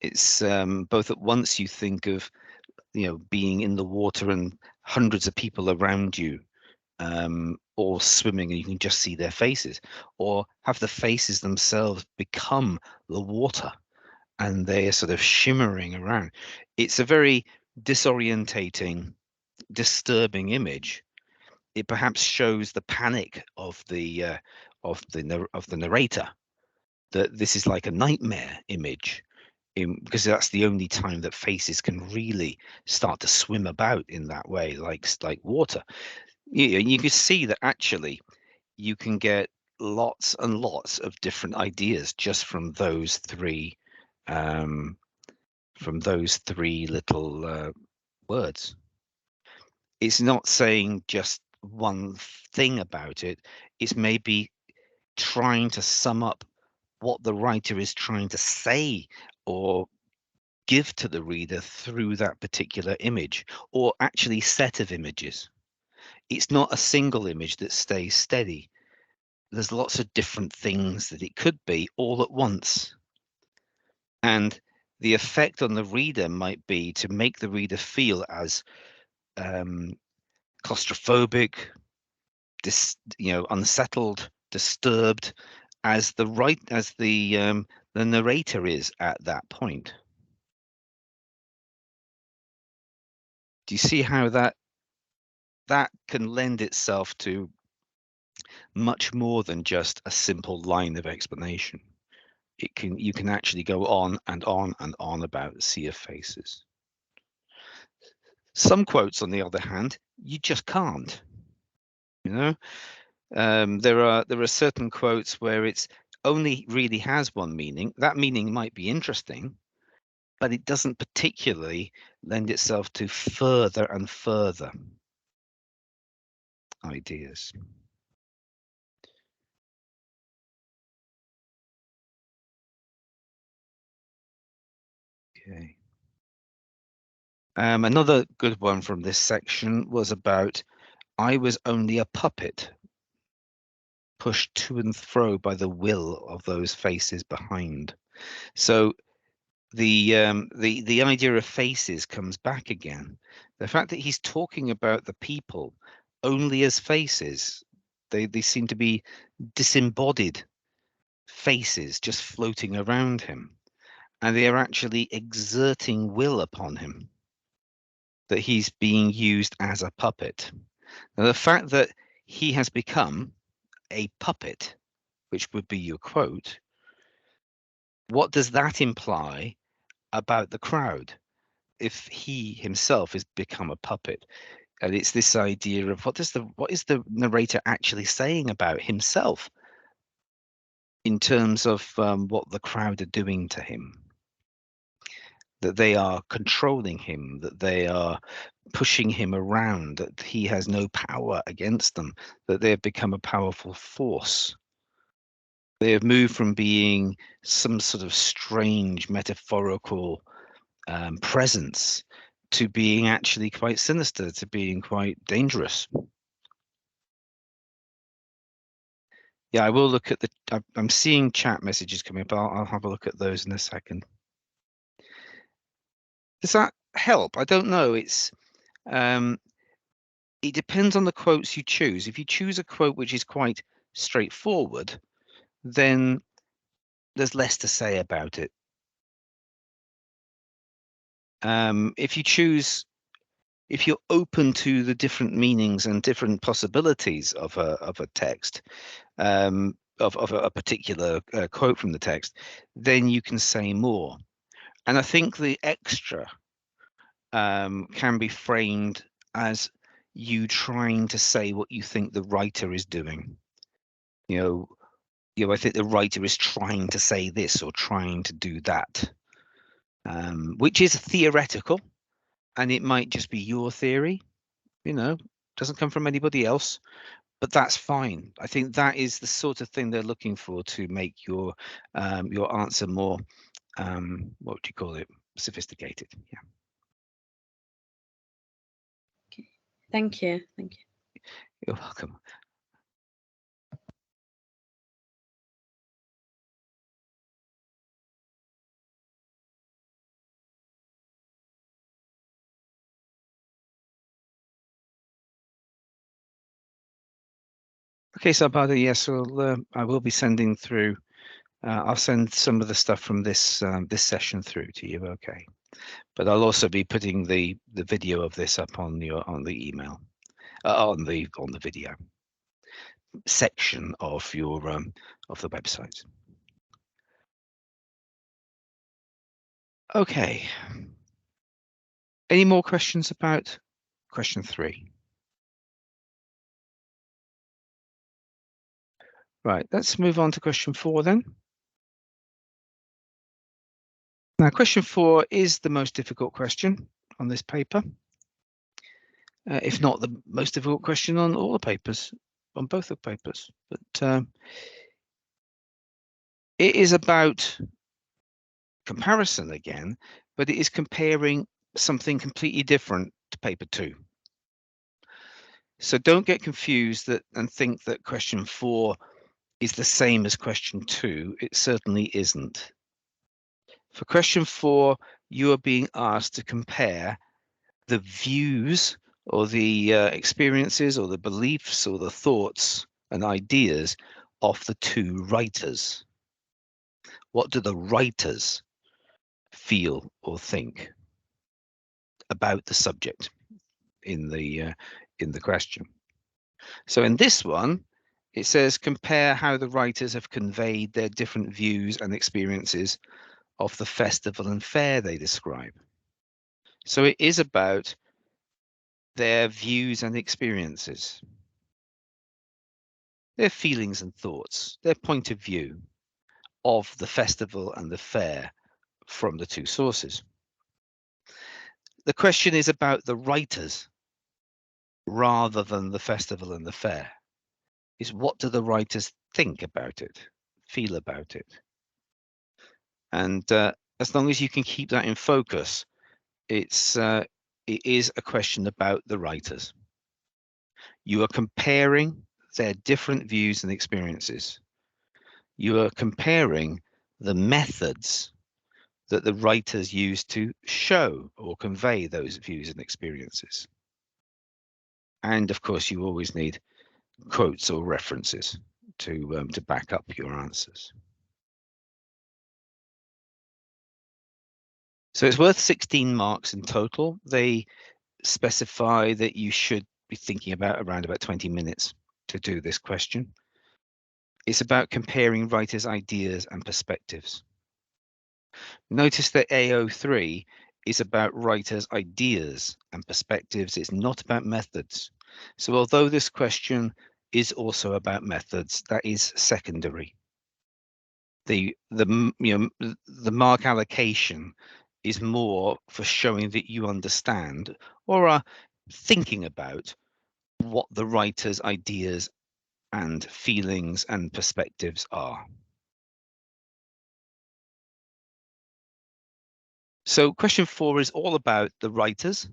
Speaker 1: It's both at once you think of, being in the water and hundreds of people around you, all swimming, and you can just see their faces, or have the faces themselves become the water and they are sort of shimmering around. It's a very disorientating, disturbing image. It perhaps shows the panic of the narrator, that this is like a nightmare image, because that's the only time that faces can really start to swim about in that way, like water. You could see that actually you can get lots and lots of different ideas just from those three little words. It's not saying just one thing about it. It's maybe trying to sum up what the writer is trying to say or give to the reader through that particular image, or actually set of images. It's not a single image that stays steady. There's lots of different things that it could be all at once. And the effect on the reader might be to make the reader feel as claustrophobic, unsettled, disturbed as the narrator is at that point. Do you see how that can lend itself to much more than just a simple line of explanation? You can actually go on and on and on about sea of faces. Some quotes, on the other hand, you just can't. There are certain quotes where it's only really has one meaning. That meaning might be interesting, but it doesn't particularly lend itself to further and further ideas. Okay. Another good one from this section was about I was only a puppet, pushed to and fro by the will of those faces behind. So the idea of faces comes back again. The fact that he's talking about the people only as faces, they seem to be disembodied faces just floating around him, and they are actually exerting will upon him, that he's being used as a puppet. Now, the fact that he has become a puppet, which would be your quote, what does that imply about the crowd if he himself has become a puppet? And it's this idea of what is the narrator actually saying about himself in terms of what the crowd are doing to him, that they are controlling him, that they are pushing him around, that he has no power against them, that they have become a powerful force. They have moved from being some sort of strange metaphorical presence to being actually quite sinister, to being quite dangerous. Yeah, I will look at I'm seeing chat messages coming up. I'll have a look at those in a second. Does that help? I don't know. It depends on the quotes you choose. If you choose a quote which is quite straightforward, then there's less to say about it. If you're open to the different meanings and different possibilities of a text, of a particular quote from the text, then you can say more. And I think the extra can be framed as you trying to say what you think the writer is doing. I think the writer is trying to say this or trying to do that, which is theoretical, and it might just be your theory. Doesn't come from anybody else, but that's fine. I think that is the sort of thing they're looking for to make your answer more, what would you call it, sophisticated. Yeah.
Speaker 7: Okay. Thank you.
Speaker 1: You're welcome. Okay, so Bada, yes, I will be sending through. I'll send some of the stuff from this this session through to you. Okay, but I'll also be putting the video of this up on the email, on the video section of your of the website. Okay. Any more questions about question 3? Right, let's move on to question 4 then. Now, question 4 is the most difficult question on this paper, if not the most difficult question on all the papers, on both the papers. But it is about comparison again, but it is comparing something completely different to paper 2. So don't get confused and think that question 4 is the same as question 2. It certainly isn't. For question 4, you are being asked to compare the views or the experiences or the beliefs or the thoughts and ideas of the two writers. What do the writers feel or think about the subject in the question? So in this one, it says compare how the writers have conveyed their different views and experiences of the festival and fair they describe. So it is about their views and experiences, their feelings and thoughts, their point of view of the festival and the fair from the two sources. The question is about the writers rather than the festival and the fair. Is what do the writers think about it, feel about it? And as long as you can keep that in focus, it is a question about the writers. You are comparing their different views and experiences. You are comparing the methods that the writers use to show or convey those views and experiences. And of course, you always need quotes or references to back up your answers. So it's worth 16 marks in total. They specify that you should be thinking about around about 20 minutes to do this question. It's about comparing writers' ideas and perspectives. Notice that AO3 is about writers' ideas and perspectives. It's not about methods. So although this question is also about methods, that is secondary. The mark allocation is more for showing that you understand or are thinking about what the writer's ideas and feelings and perspectives are. So question 4 is all about the writers,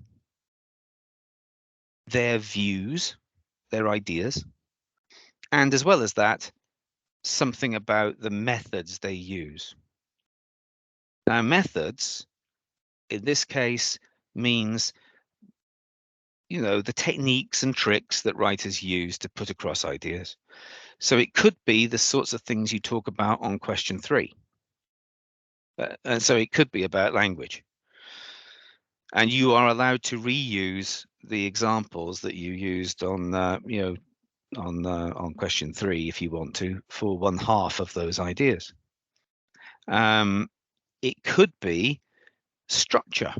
Speaker 1: their views, their ideas, and as well as that, something about the methods they use. Now, methods, in this case, means, you know, the techniques and tricks that writers use to put across ideas. So it could be the sorts of things you talk about on question 3. And so it could be about language. And you are allowed to reuse the examples that you used on, on question 3 if you want to, for 1/2 of those ideas. It could be structure.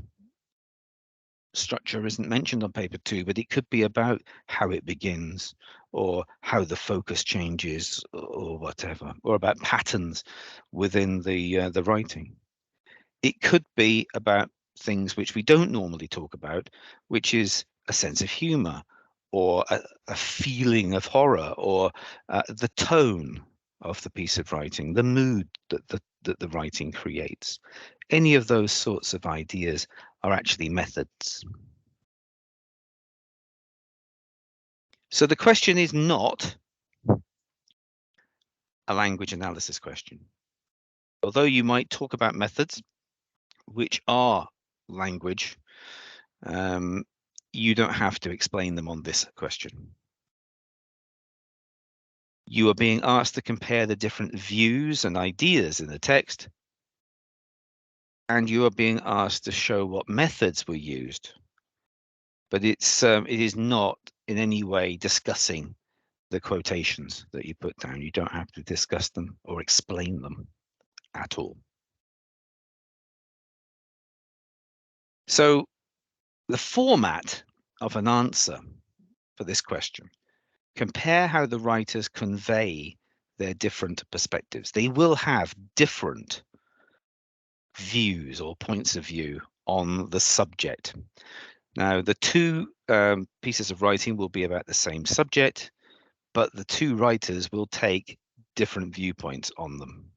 Speaker 1: Structure isn't mentioned on paper 2, but it could be about how it begins or how the focus changes or whatever, or about patterns within the writing. It could be about things which we don't normally talk about, which is a sense of humor or a feeling of horror or the tone of the piece of writing, the mood that the writing creates. Any of those sorts of ideas are actually methods. So the question is not a language analysis question. Although you might talk about methods, which are language, you don't have to explain them on this question. You are being asked to compare the different views and ideas in the text, and you are being asked to show what methods were used. But it is not in any way discussing the quotations that you put down. You don't have to discuss them or explain them at all. So the format of an answer for this question: compare how the writers convey their different perspectives. They will have different views or points of view on the subject. Now, the two pieces of writing will be about the same subject, but the two writers will take different viewpoints on them.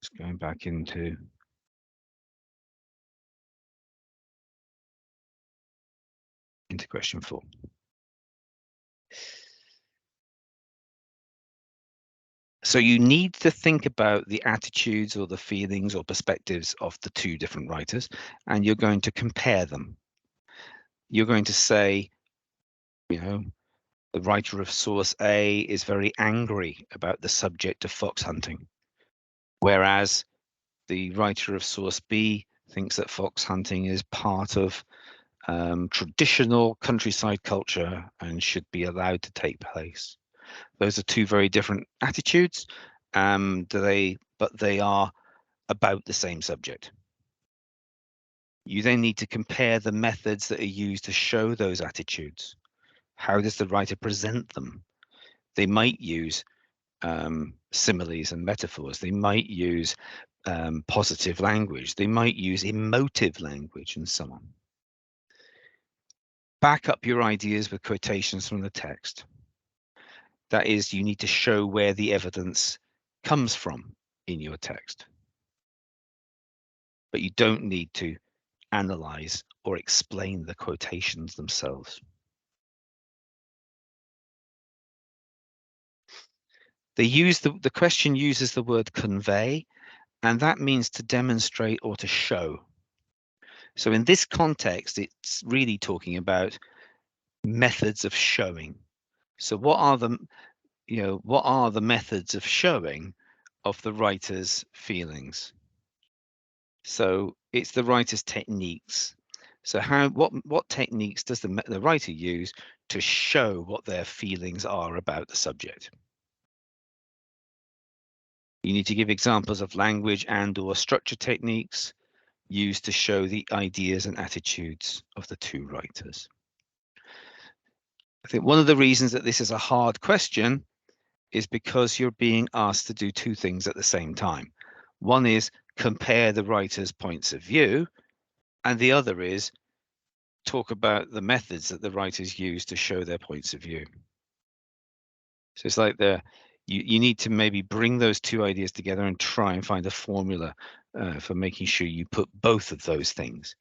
Speaker 1: Just going back into question 4. So you need to think about the attitudes or the feelings or perspectives of the two different writers, and you're going to compare them. You're going to say, you know, the writer of source A is very angry about the subject of fox hunting, whereas the writer of source B thinks that fox hunting is part of traditional countryside culture and should be allowed to take place. Those are two very different attitudes, but they are about the same subject. You then need to compare the methods that are used to show those attitudes. How does the writer present them? They might use similes and metaphors. They might use positive language. They might use emotive language and so on. Back up your ideas with quotations from the text. That is, you need to show where the evidence comes from in your text. But you don't need to analyze or explain the quotations themselves. The question uses the word convey, and that means to demonstrate or to show. So in this context, it's really talking about methods of showing. So what are the methods of showing of the writer's feelings? So it's the writer's techniques. So what techniques does the writer use to show what their feelings are about the subject? You need to give examples of language and/or structure techniques used to show the ideas and attitudes of the two writers. I think one of the reasons that this is a hard question is because you're being asked to do two things at the same time. One is compare the writers' points of view, and the other is talk about the methods that the writers use to show their points of view. So it's like you need to maybe bring those two ideas together and try and find a formula for making sure you put both of those things.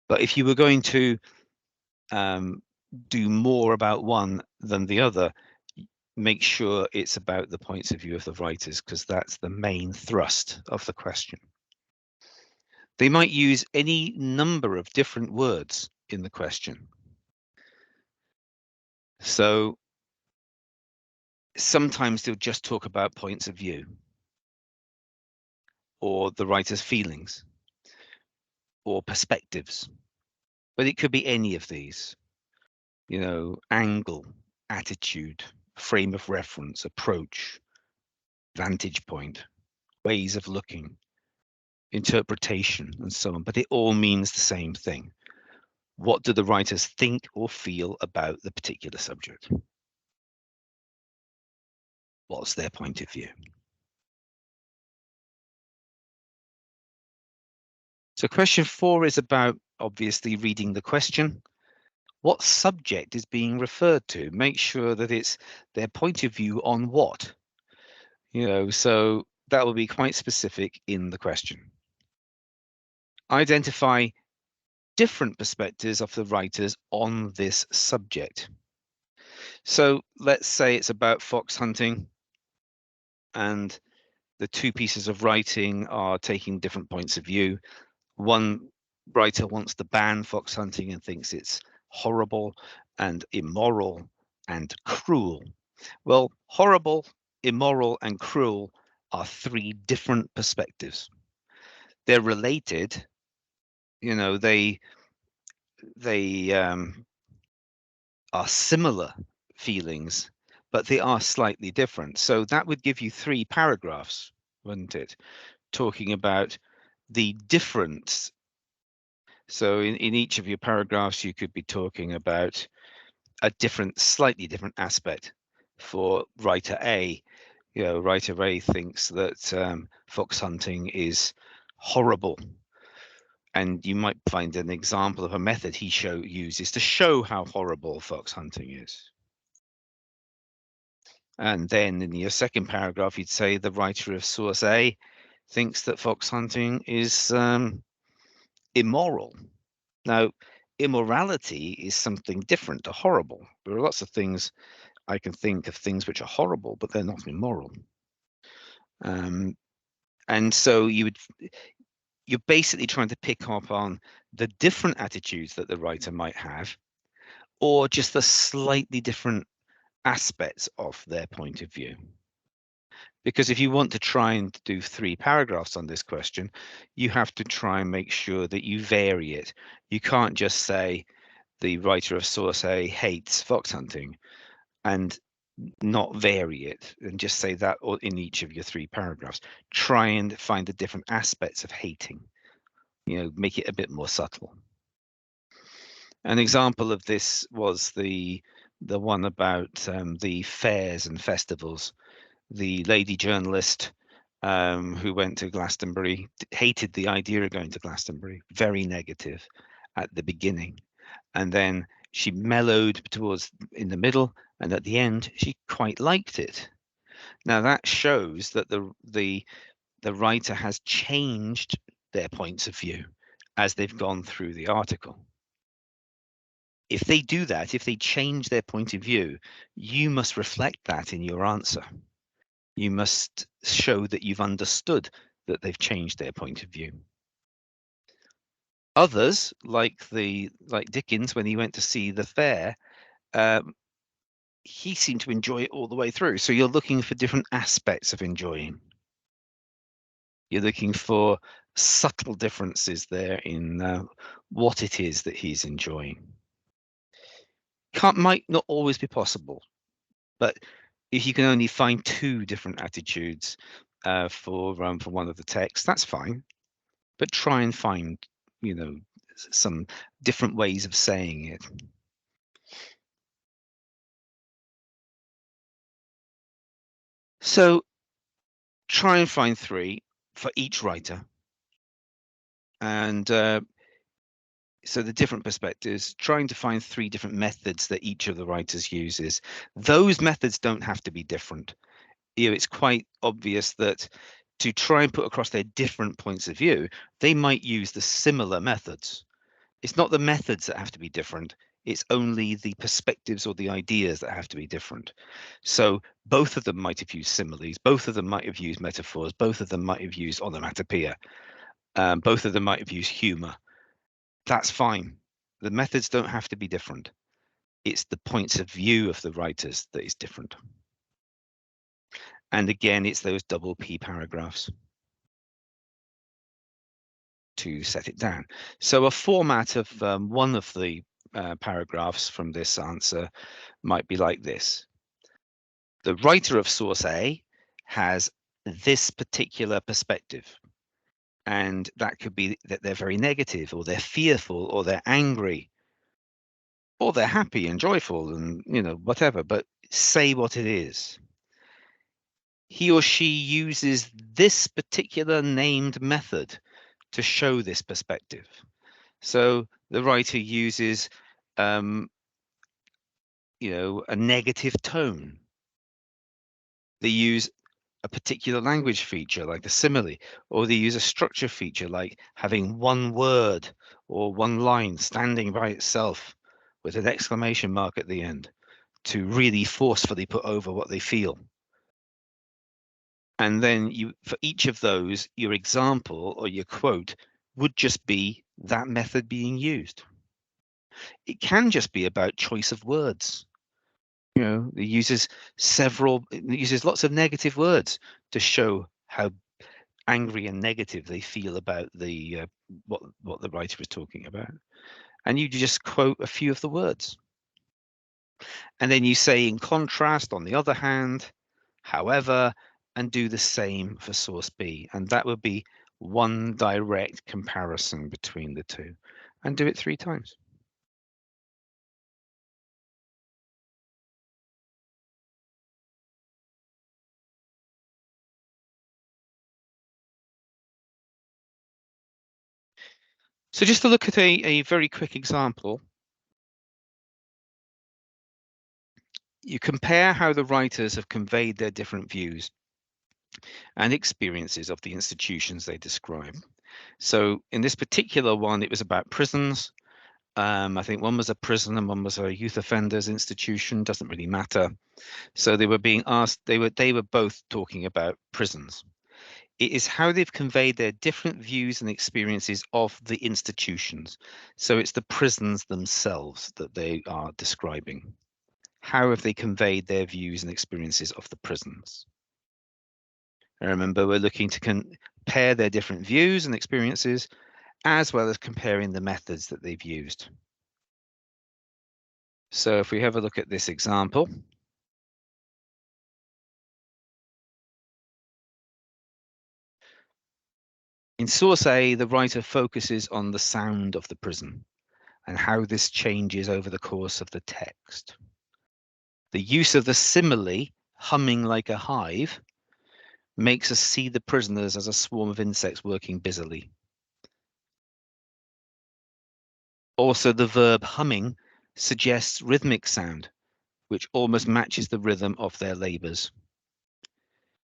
Speaker 1: But if you were going to do more about one than the other, make sure it's about the points of view of the writers, because that's the main thrust of the question. They might use any number of different words in the question. So sometimes they'll just talk about points of view or the writer's feelings or perspectives, but it could be any of these, angle, attitude, frame of reference, approach, vantage point, ways of looking, interpretation, and so on, but it all means the same thing. What do the writers think or feel about the particular subject? What's their point of view? So question 4 is about obviously reading the question. What subject is being referred to? Make sure that it's their point of view on what, so that will be quite specific in the question. Identify different perspectives of the writers on this subject. So let's say it's about fox hunting and the two pieces of writing are taking different points of view. One writer wants to ban fox hunting and thinks it's horrible and immoral and cruel. Well, horrible, immoral, and cruel are three different perspectives. They're related, they are similar feelings, but they are slightly different. So that would give you 3 paragraphs, wouldn't it, talking about the difference. So in each of your paragraphs, you could be talking about a slightly different aspect. For writer A, writer A thinks that fox hunting is horrible, and you might find an example of a method he uses to show how horrible fox hunting is. And then in your second paragraph, you'd say the writer of source A thinks that fox hunting is immoral. Now, immorality is something different to horrible. There are lots of things I can think of, things which are horrible, but they're not immoral. And so you're basically trying to pick up on the different attitudes that the writer might have, or just the slightly different aspects of their point of view. Because if you want to try and do 3 paragraphs on this question, you have to try and make sure that you vary it. You can't just say the writer of source A hates fox hunting and not vary it and just say that in each of your 3 paragraphs. Try and find the different aspects of hating, make it a bit more subtle. An example of this was the one about the fairs and festivals. The lady journalist who went to Glastonbury hated the idea of going to Glastonbury, very negative at the beginning, and then she mellowed towards in the middle, and at the end she quite liked it. Now that shows that the writer has changed their points of view as they've gone through the article. If they do that, if they change their point of view, you must reflect that in your answer. You must show that you've understood that they've changed their point of view. Others, like Dickens, when he went to see the fair, he seemed to enjoy it all the way through. So you're looking for different aspects of enjoying. You're looking for subtle differences there in what it is that he's enjoying. Might not always be possible, but if you can only find 2 different attitudes for one of the texts, that's fine. But try and find, some different ways of saying it. So try and find 3 for each writer. And so the different perspectives, trying to find 3 different methods that each of the writers uses. Those methods don't have to be different. It's quite obvious that to try and put across their different points of view, they might use the similar methods. It's not the methods that have to be different. It's only the perspectives or the ideas that have to be different. So both of them might have used similes, both of them might have used metaphors, both of them might have used onomatopoeia, both of them might have used humor. That's fine. The methods don't have to be different. It's the points of view of the writers that is different. And again, it's those double P paragraphs to set it down. So a format of one of the paragraphs from this answer might be like this. The writer of source A has this particular perspective. And that could be that they're very negative, or they're fearful, or they're angry, or they're happy and joyful and, whatever, but say what it is. He or she uses this particular named method to show this perspective. So the writer uses, a negative tone. They use a particular language feature like a simile, or they use a structure feature like having one word or one line standing by itself with an exclamation mark at the end to really forcefully put over what they feel. And then for each of those, your example or your quote would just be that method being used. It can just be about choice of words. It uses lots of negative words to show how angry and negative they feel about the what the writer is talking about. And you just quote a few of the words. And then you say, in contrast, on the other hand, however, and do the same for source B. And that would be one direct comparison between the two. And do it 3 times. So just to look at a very quick example, you compare how the writers have conveyed their different views and experiences of the institutions they describe. So in this particular one, it was about prisons. I think one was a prison and one was a youth offenders institution, doesn't really matter. So they were being asked, they were both talking about prisons. It is how they've conveyed their different views and experiences of the institutions. So it's the prisons themselves that they are describing. How have they conveyed their views and experiences of the prisons? And remember, we're looking to compare their different views and experiences, as well as comparing the methods that they've used. So if we have a look at this example, in source A, the writer focuses on the sound of the prison and how this changes over the course of the text. The use of the simile, humming like a hive, makes us see the prisoners as a swarm of insects working busily. Also, the verb humming suggests rhythmic sound, which almost matches the rhythm of their labours.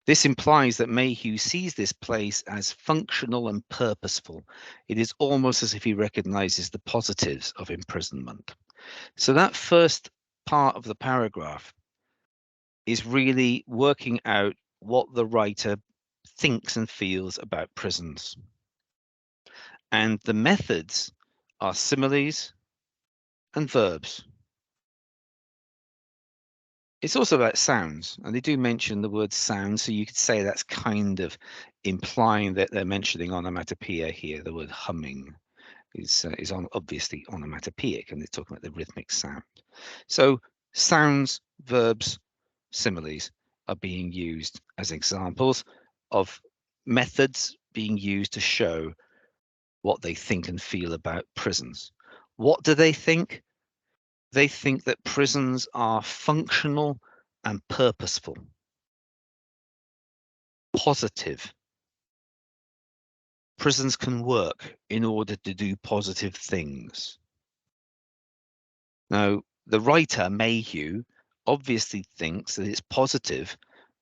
Speaker 1: This implies that Mayhew sees this place as functional and purposeful. It is almost as if he recognises the positives of imprisonment. So that first part of the paragraph is really working out what the writer thinks and feels about prisons. And the methods are similes and verbs. It's also about sounds, and they do mention the word sound, so you could say that's kind of implying that they're mentioning onomatopoeia here. The word humming is obviously onomatopoeic, and they're talking about the rhythmic sound. So sounds, verbs, similes are being used as examples of methods being used to show what they think and feel about prisons. What do they think? They think that prisons are functional and purposeful, positive. Prisons can work in order to do positive things. Now, the writer, Mayhew, obviously thinks that it's positive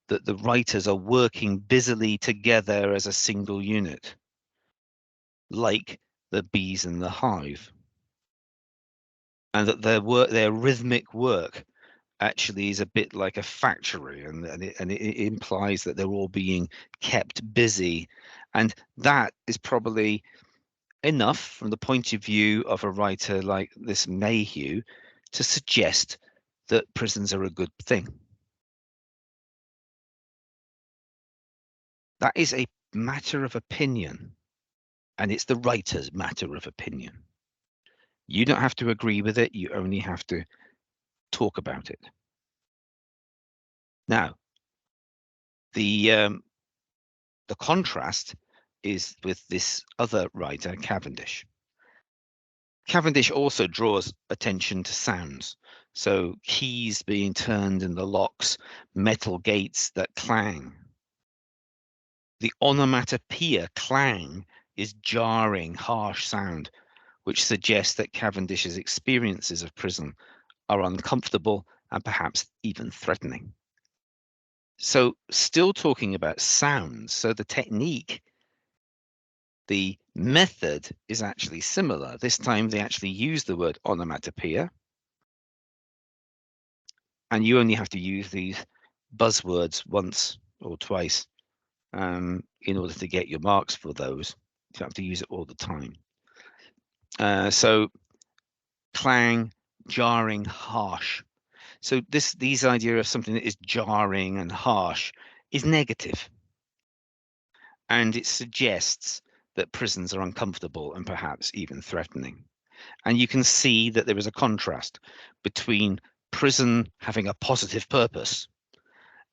Speaker 1: that the writers are working busily together as a single unit, like the bees in the hive, and that their rhythmic work actually is a bit like a factory, and it implies that they're all being kept busy, and that is probably enough from the point of view of a writer like this Mayhew to suggest that prisons are a good thing. That is a matter of opinion, and it's the writer's matter of opinion. You don't have to agree with it, you only have to talk about it. Now, the contrast is with this other writer, Cavendish. Cavendish also draws attention to sounds. So keys being turned in the locks, metal gates that clang. The onomatopoeia clang is jarring, harsh sound, which suggests that Cavendish's experiences of prison are uncomfortable and perhaps even threatening. So still talking about sounds. So the technique, the method is actually similar. This time they actually use the word onomatopoeia. And you only have to use these buzzwords once or twice in order to get your marks for those. You don't have to use it all the time. So clang, jarring, harsh. So these idea of something that is jarring and harsh is negative. And it suggests that prisons are uncomfortable and perhaps even threatening. And you can see that there is a contrast between prison having a positive purpose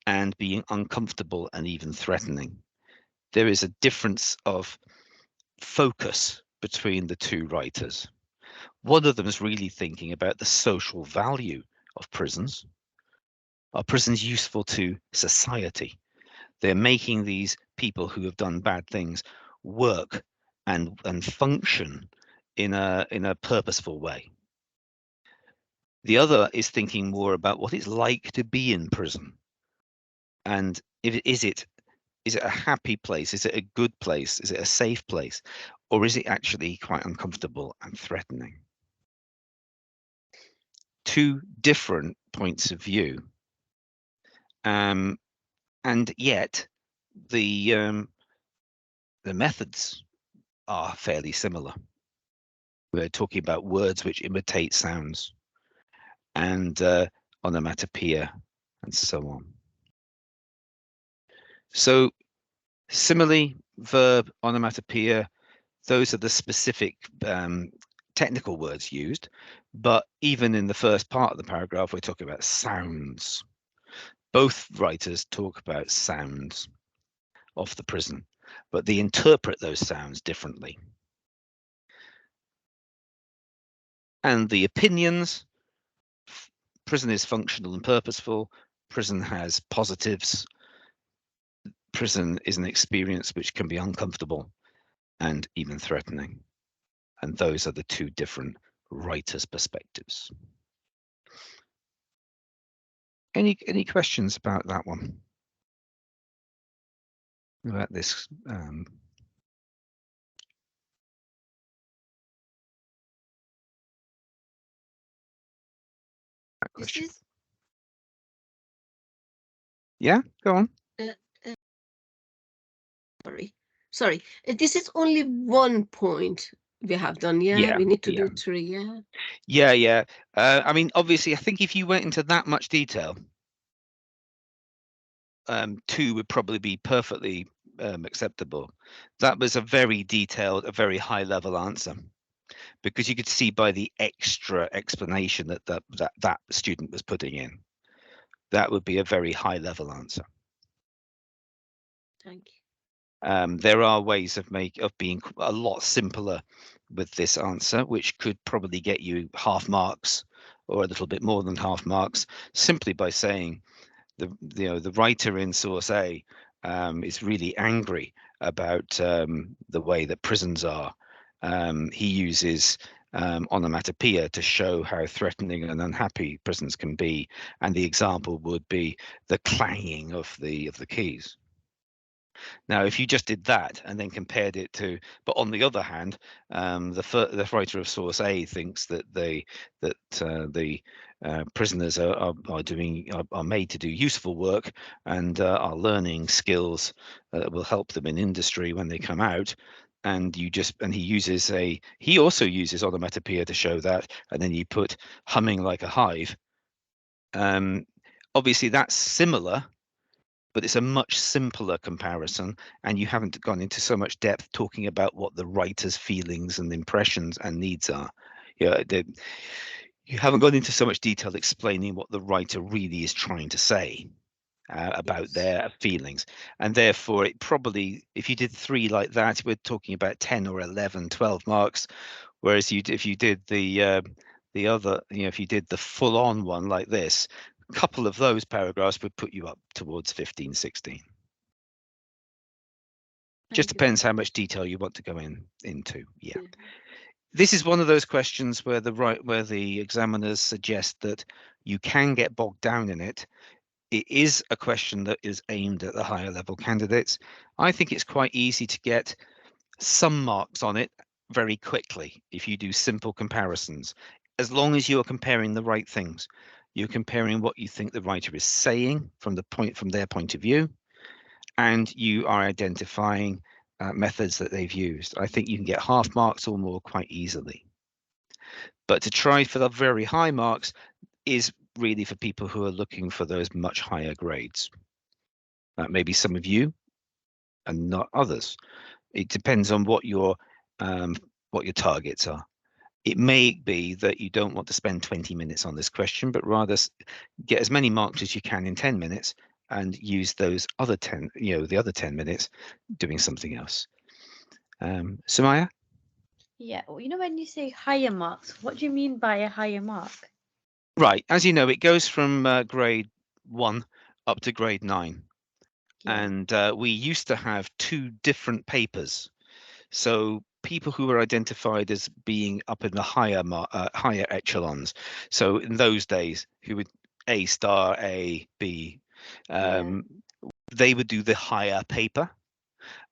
Speaker 1: and being uncomfortable and even threatening. There is a difference of focus between the two writers. One of them is really thinking about the social value of prisons. Are prisons useful to society? They're making these people who have done bad things work and function in a purposeful way. The other is thinking more about what it's like to be in prison, and is it a happy place? Is it a good place? Is it a safe place, or is it actually quite uncomfortable and threatening? Two different points of view, and yet the methods are fairly similar. We're talking about words which imitate sounds, and onomatopoeia, and so on. So simile, verb, onomatopoeia, those are the specific technical words used. But even in the first part of the paragraph, we're talking about sounds. Both writers talk about sounds of the prison, but they interpret those sounds differently. And the opinions, prison is functional and purposeful, prison has positives, prison is an experience which can be uncomfortable and even threatening. And those are the two different writers' perspectives. Any questions about that one? About this that question? Yeah, go on.
Speaker 4: Sorry. This is only one point we have done. Yeah, we need to do 3.
Speaker 1: Yeah. I mean, obviously, I think if you went into that much detail, 2 would probably be perfectly acceptable. That was a very detailed, a very high level answer, because you could see by the extra explanation that student was putting in, that would be a very high level answer.
Speaker 4: Thank you.
Speaker 1: There are ways of being a lot simpler with this answer, which could probably get you half marks or a little bit more than half marks, simply by saying the writer in source A is really angry about the way that prisons are. He uses onomatopoeia to show how threatening and unhappy prisons can be, and the example would be the clanging of the keys. Now, if you just did that and then compared it to, but on the other hand, the writer of source A thinks that the prisoners are made to do useful work and are learning skills that will help them in industry when they come out. And he also uses onomatopoeia to show that, and then you put humming like a hive. Obviously, that's similar, but it's a much simpler comparison, and you haven't gone into so much depth talking about what the writer's feelings and impressions and needs are. You haven't gone into so much detail explaining what the writer really is trying to say about their feelings, and therefore it probably, if you did 3 like that, we're talking about 10 or 11, 12 marks, whereas if you did the other, if you did the full-on one like this, a couple of those paragraphs would put you up towards 15, 16. Just depends how much detail you want to go into. Yeah. This is one of those questions where the examiners suggest that you can get bogged down in it. It is a question that is aimed at the higher level candidates. I think it's quite easy to get some marks on it very quickly if you do simple comparisons, as long as you're comparing the right things. You're comparing what you think the writer is saying from their point of view, and you are identifying methods that they've used. I think you can get half marks or more quite easily. But to try for the very high marks is really for people who are looking for those much higher grades. That may be some of you and not others. It depends on what your targets are. It may be that you don't want to spend 20 minutes on this question, but rather get as many marks as you can in 10 minutes and use those other 10, the other 10 minutes doing something else. Sumaya?
Speaker 7: Yeah, well, when you say higher marks, what do you mean by a higher mark?
Speaker 1: Right, as you know, it goes from grade 1 up to grade 9.
Speaker 7: Yeah.
Speaker 1: And we used to have 2 different papers. So people who were identified as being up in the higher echelons. So in those days, who would A star, A, B, they would do the higher paper,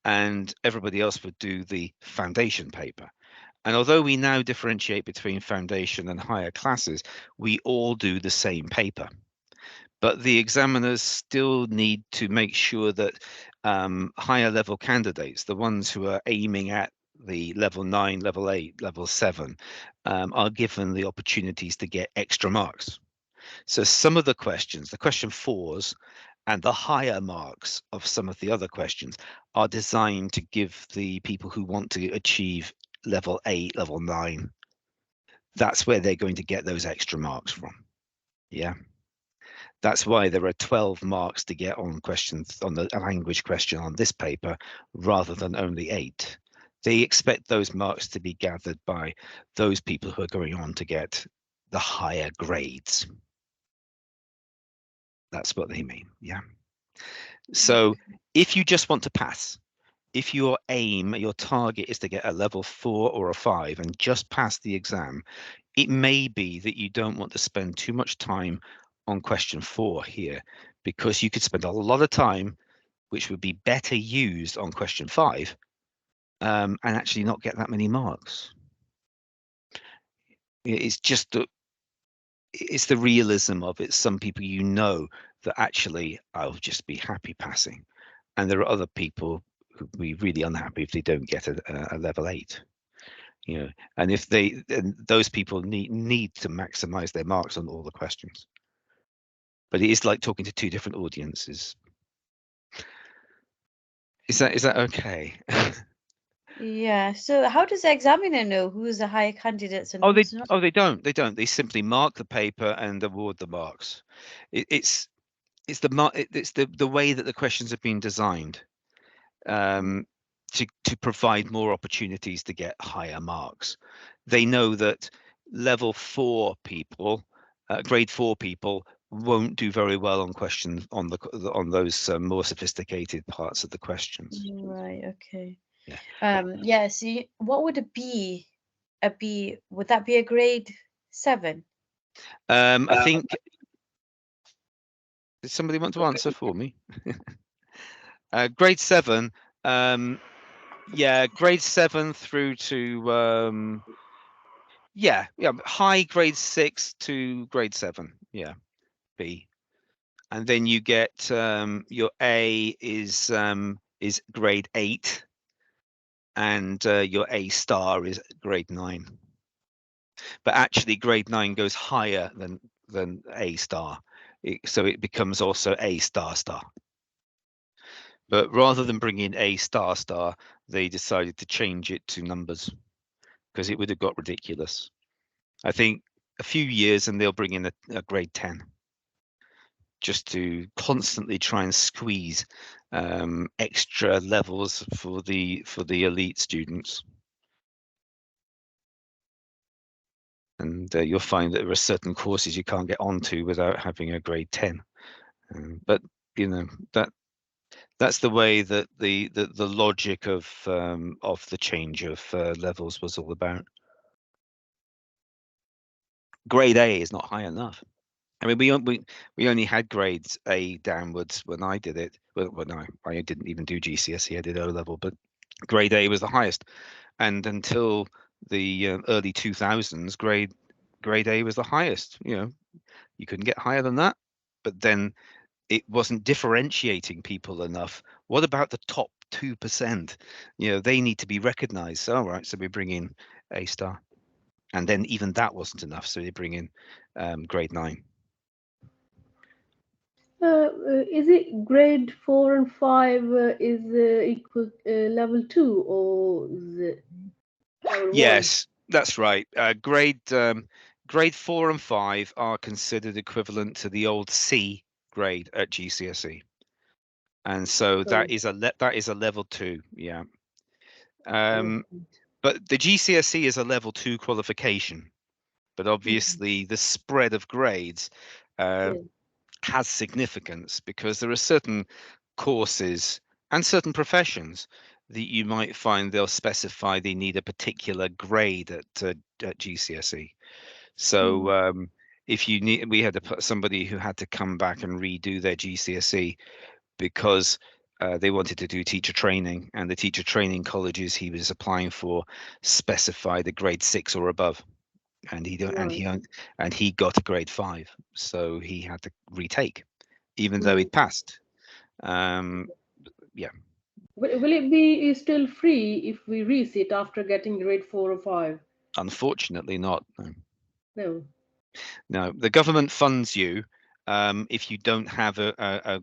Speaker 1: and everybody else would do the foundation paper. And although we now differentiate between foundation and higher classes, we all do the same paper. But the examiners still need to make sure that higher level candidates, the ones who are aiming at the level 9, level 8, level 7, are given the opportunities to get extra marks. So some of the questions, the question 4s, and the higher marks of some of the other questions are designed to give the people who want to achieve level 8, level 9, that's where they're going to get those extra marks from. Yeah. That's why there are 12 marks to get on questions on the language question on this paper rather than only 8. They expect those marks to be gathered by those people who are going on to get the higher grades. That's what they mean. Yeah. So if you just want to pass, if your aim, your target is to get a level 4 or a 5 and just pass the exam, it may be that you don't want to spend too much time on question 4 here, because you could spend a lot of time, which would be better used on question 5, and actually not get that many marks. It's just it's the realism of it. Some people, that actually I'll just be happy passing, and there are other people who will be really unhappy if they don't get a level 8. And if those people need to maximize their marks on all the questions. But it is like talking to 2 different audiences. Is that okay?
Speaker 7: Yeah. So how does the examiner know who's the higher candidates and who's not?
Speaker 1: They don't. They simply mark the paper and award the marks. It's the way that the questions have been designed to provide more opportunities to get higher marks. They know that level 4 people, grade 4 people, won't do very well on questions on those more sophisticated parts of the questions.
Speaker 7: Right. Okay.
Speaker 1: Yeah.
Speaker 7: Yeah. See, what would it be? Would that be a grade 7?
Speaker 1: I think. Did somebody want to answer for me? Grade 7. Yeah, grade 7 through to yeah, high grade 6 to grade 7. Yeah, B. And then you get your A is grade 8, and your A star is grade 9. But actually, grade 9 goes higher than A star, so it becomes also A star star. But rather than bring in A star star, they decided to change it to numbers because it would have got ridiculous. I think a few years and they'll bring in a grade 10, just to constantly try and squeeze extra levels for the elite students. And you'll find that there are certain courses you can't get onto without having a grade 10. But that's the way that the logic of the change of levels was all about. Grade A is not high enough. I mean, we only had grades A downwards when I did it. Well, no, I didn't even do GCSE. I did O level, but grade A was the highest. And until the early 2000s, grade A was the highest. You couldn't get higher than that. But then it wasn't differentiating people enough. What about the top 2%? They need to be recognized. All right, so we bring in A star. And then even that wasn't enough, so they bring in grade 9.
Speaker 4: Is it grade 4 and 5 is equal level 2 or is it level 1?
Speaker 1: Yes, that's right. Grade 4 and 5 are considered equivalent to the old C grade at GCSE, and so that is a level 2. Yeah. But the GCSE is a level 2 qualification. But obviously, the spread of grades has significance, because there are certain courses and certain professions that you might find they'll specify they need a particular grade at GCSE. So if you need, we had to put somebody who had to come back and redo their GCSE because they wanted to do teacher training, and the teacher training colleges he was applying for specified a grade 6 or above, and he got a grade 5, so he had to retake, even though he'd passed. Yeah.
Speaker 4: Will it be still free if we resit after getting grade 4 or 5?
Speaker 1: Unfortunately, not. No.
Speaker 4: No.
Speaker 1: No, the government funds you if you don't have a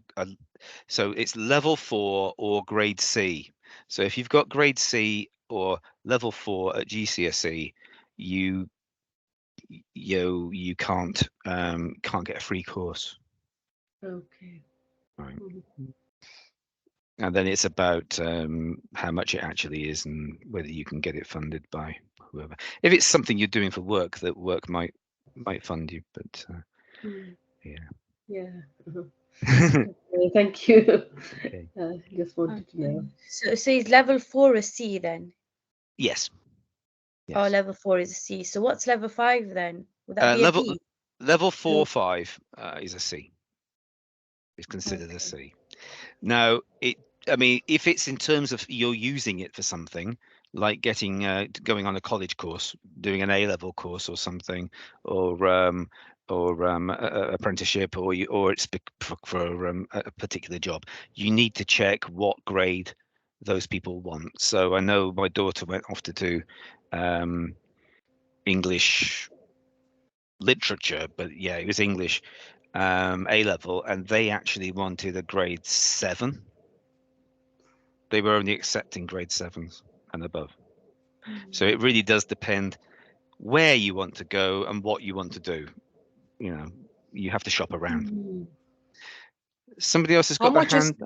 Speaker 1: so it's level 4 or grade C. So if you've got grade C or level 4 at GCSE, you can't get a free course.
Speaker 4: Okay.
Speaker 1: Right. And then it's about how much it actually is and whether you can get it funded by whoever. If it's something you're doing for work, that work might fund you, but yeah.
Speaker 4: Yeah. Thank you.
Speaker 1: Okay.
Speaker 4: Just wanted to know.
Speaker 7: So is level 4 a C then?
Speaker 1: Yes.
Speaker 7: Oh,
Speaker 1: Yes.
Speaker 7: level 4 is a C. So what's level 5 then? Would that be a
Speaker 1: level
Speaker 7: B?
Speaker 1: level 4 5 is a C. It's considered a C. Now, I mean, if it's in terms of you're using it for something, like going on a college course, doing an A-level course or something, or apprenticeship, or it's for a particular job, you need to check what grade those people want. So I know my daughter went off to do English literature, but yeah, it was English A-level, and they actually wanted a grade 7. They were only accepting grade 7s and above. So it really does depend where you want to go and what you want to do. You have to shop around. Somebody else has got their hand.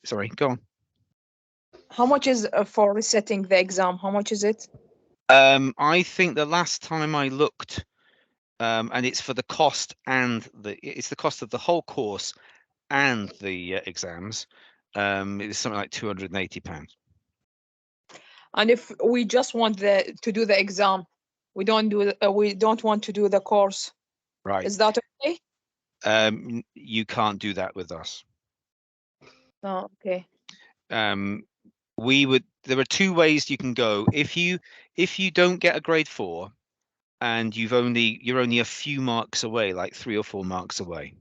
Speaker 1: Sorry, go on.
Speaker 2: How much is for resetting the exam? How much is it?
Speaker 1: I think the last time I looked, and it's for the cost and it's the cost of the whole course and the exams. It's something like £280.
Speaker 2: And if we just want to do the exam, we don't want to do the course.
Speaker 1: Right.
Speaker 2: Is that okay?
Speaker 1: You can't do that with us.
Speaker 2: Oh, okay.
Speaker 1: There are 2 ways you can go. If you don't get a grade 4 and you're only a few marks away, like 3 or 4 marks away,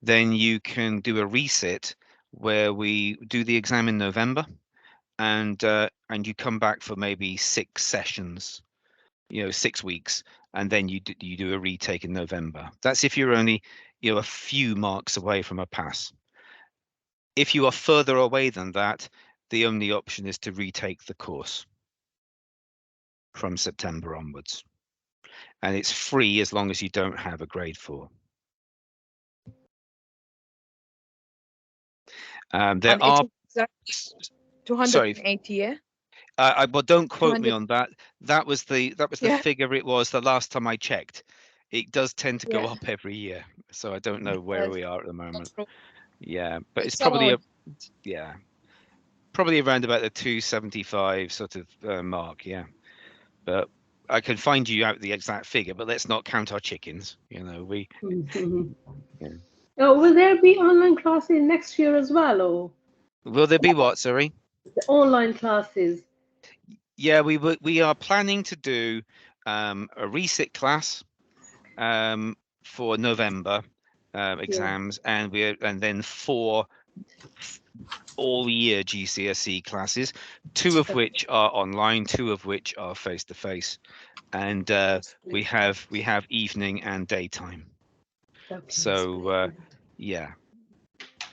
Speaker 1: then you can do a resit where we do the exam in November, and you come back for maybe 6 sessions, 6 weeks, and then you do a retake in November. That's if you're only a few marks away from a pass. If you are further away than that, the only option is to retake the course from September onwards, and it's free as long as you don't have a grade 4. There are
Speaker 2: 280. Yeah.
Speaker 1: But don't quote me on that. That was the figure it was the last time I checked. It does tend to go up every year, so I don't know where we are at the moment. Yeah, but it's probably probably around about the 275 sort of mark. Yeah, but I can find you out the exact figure. But let's not count our chickens. We. Yeah.
Speaker 4: Oh, will there be online classes next year as well, or
Speaker 1: Will there be what? Sorry.
Speaker 4: the online classes?
Speaker 1: Yeah, we are planning to do a resit class for November exams, and then 4 all year GCSE classes, 2 of which are online, 2 of which are face to face, and we have evening and daytime. So yeah.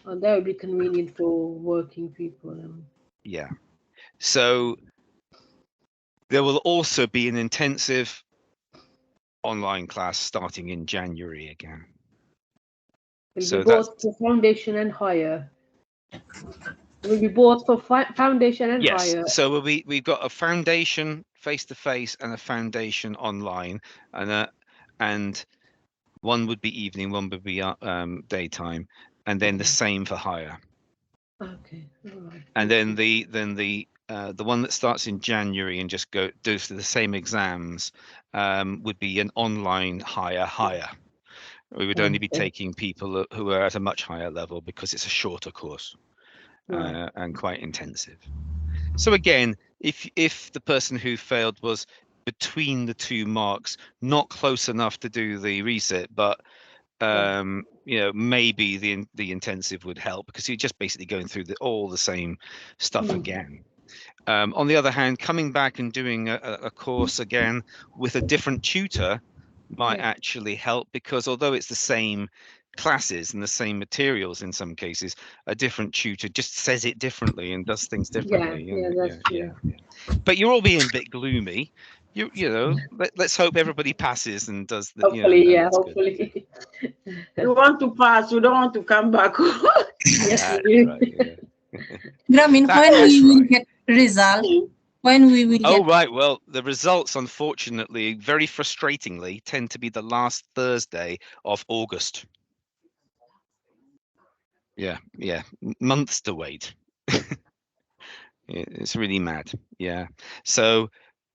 Speaker 4: Oh, that would be convenient for working people.
Speaker 1: Yeah. So there will also be an intensive online class starting in January again.
Speaker 4: Will
Speaker 1: So
Speaker 4: be both for foundation and higher. Will be both for foundation and
Speaker 1: yes,
Speaker 4: higher.
Speaker 1: so we've got a foundation face-to-face and a foundation online, and one would be evening, one would be daytime, and then the same for higher.
Speaker 4: Okay. All right.
Speaker 1: And then the one that starts in January and just does the same exams would be an online higher. We would only be
Speaker 4: Okay.
Speaker 1: taking people who are at a much higher level because it's a shorter course
Speaker 4: Right.
Speaker 1: and quite intensive. So again, if the person who failed was between the 2 marks, not close enough to do the reset, but you know, maybe the intensive would help because you're just basically going through all the same stuff again. On the other hand, coming back and doing a course again with a different tutor might actually help, because although it's the same classes and the same materials in some cases, a different tutor just says it differently and does things differently.
Speaker 4: Yeah, that's true.
Speaker 1: But you're all being a bit gloomy. You know, let's hope everybody passes and does the, you know,
Speaker 4: Hopefully,
Speaker 1: and
Speaker 4: yeah,
Speaker 1: that's good.
Speaker 4: hopefully.
Speaker 6: We want to pass. We don't want to come back.
Speaker 4: Yes,
Speaker 1: That's
Speaker 4: we do.
Speaker 1: right. Yeah.
Speaker 5: Graeme,
Speaker 1: That
Speaker 5: when
Speaker 1: is
Speaker 5: we will
Speaker 1: right.
Speaker 5: get result? When we will
Speaker 1: Oh,
Speaker 5: get
Speaker 1: right. Well, the results, unfortunately, very frustratingly, tend to be the last Thursday of August. Yeah, months to wait. It's really mad. Yeah. So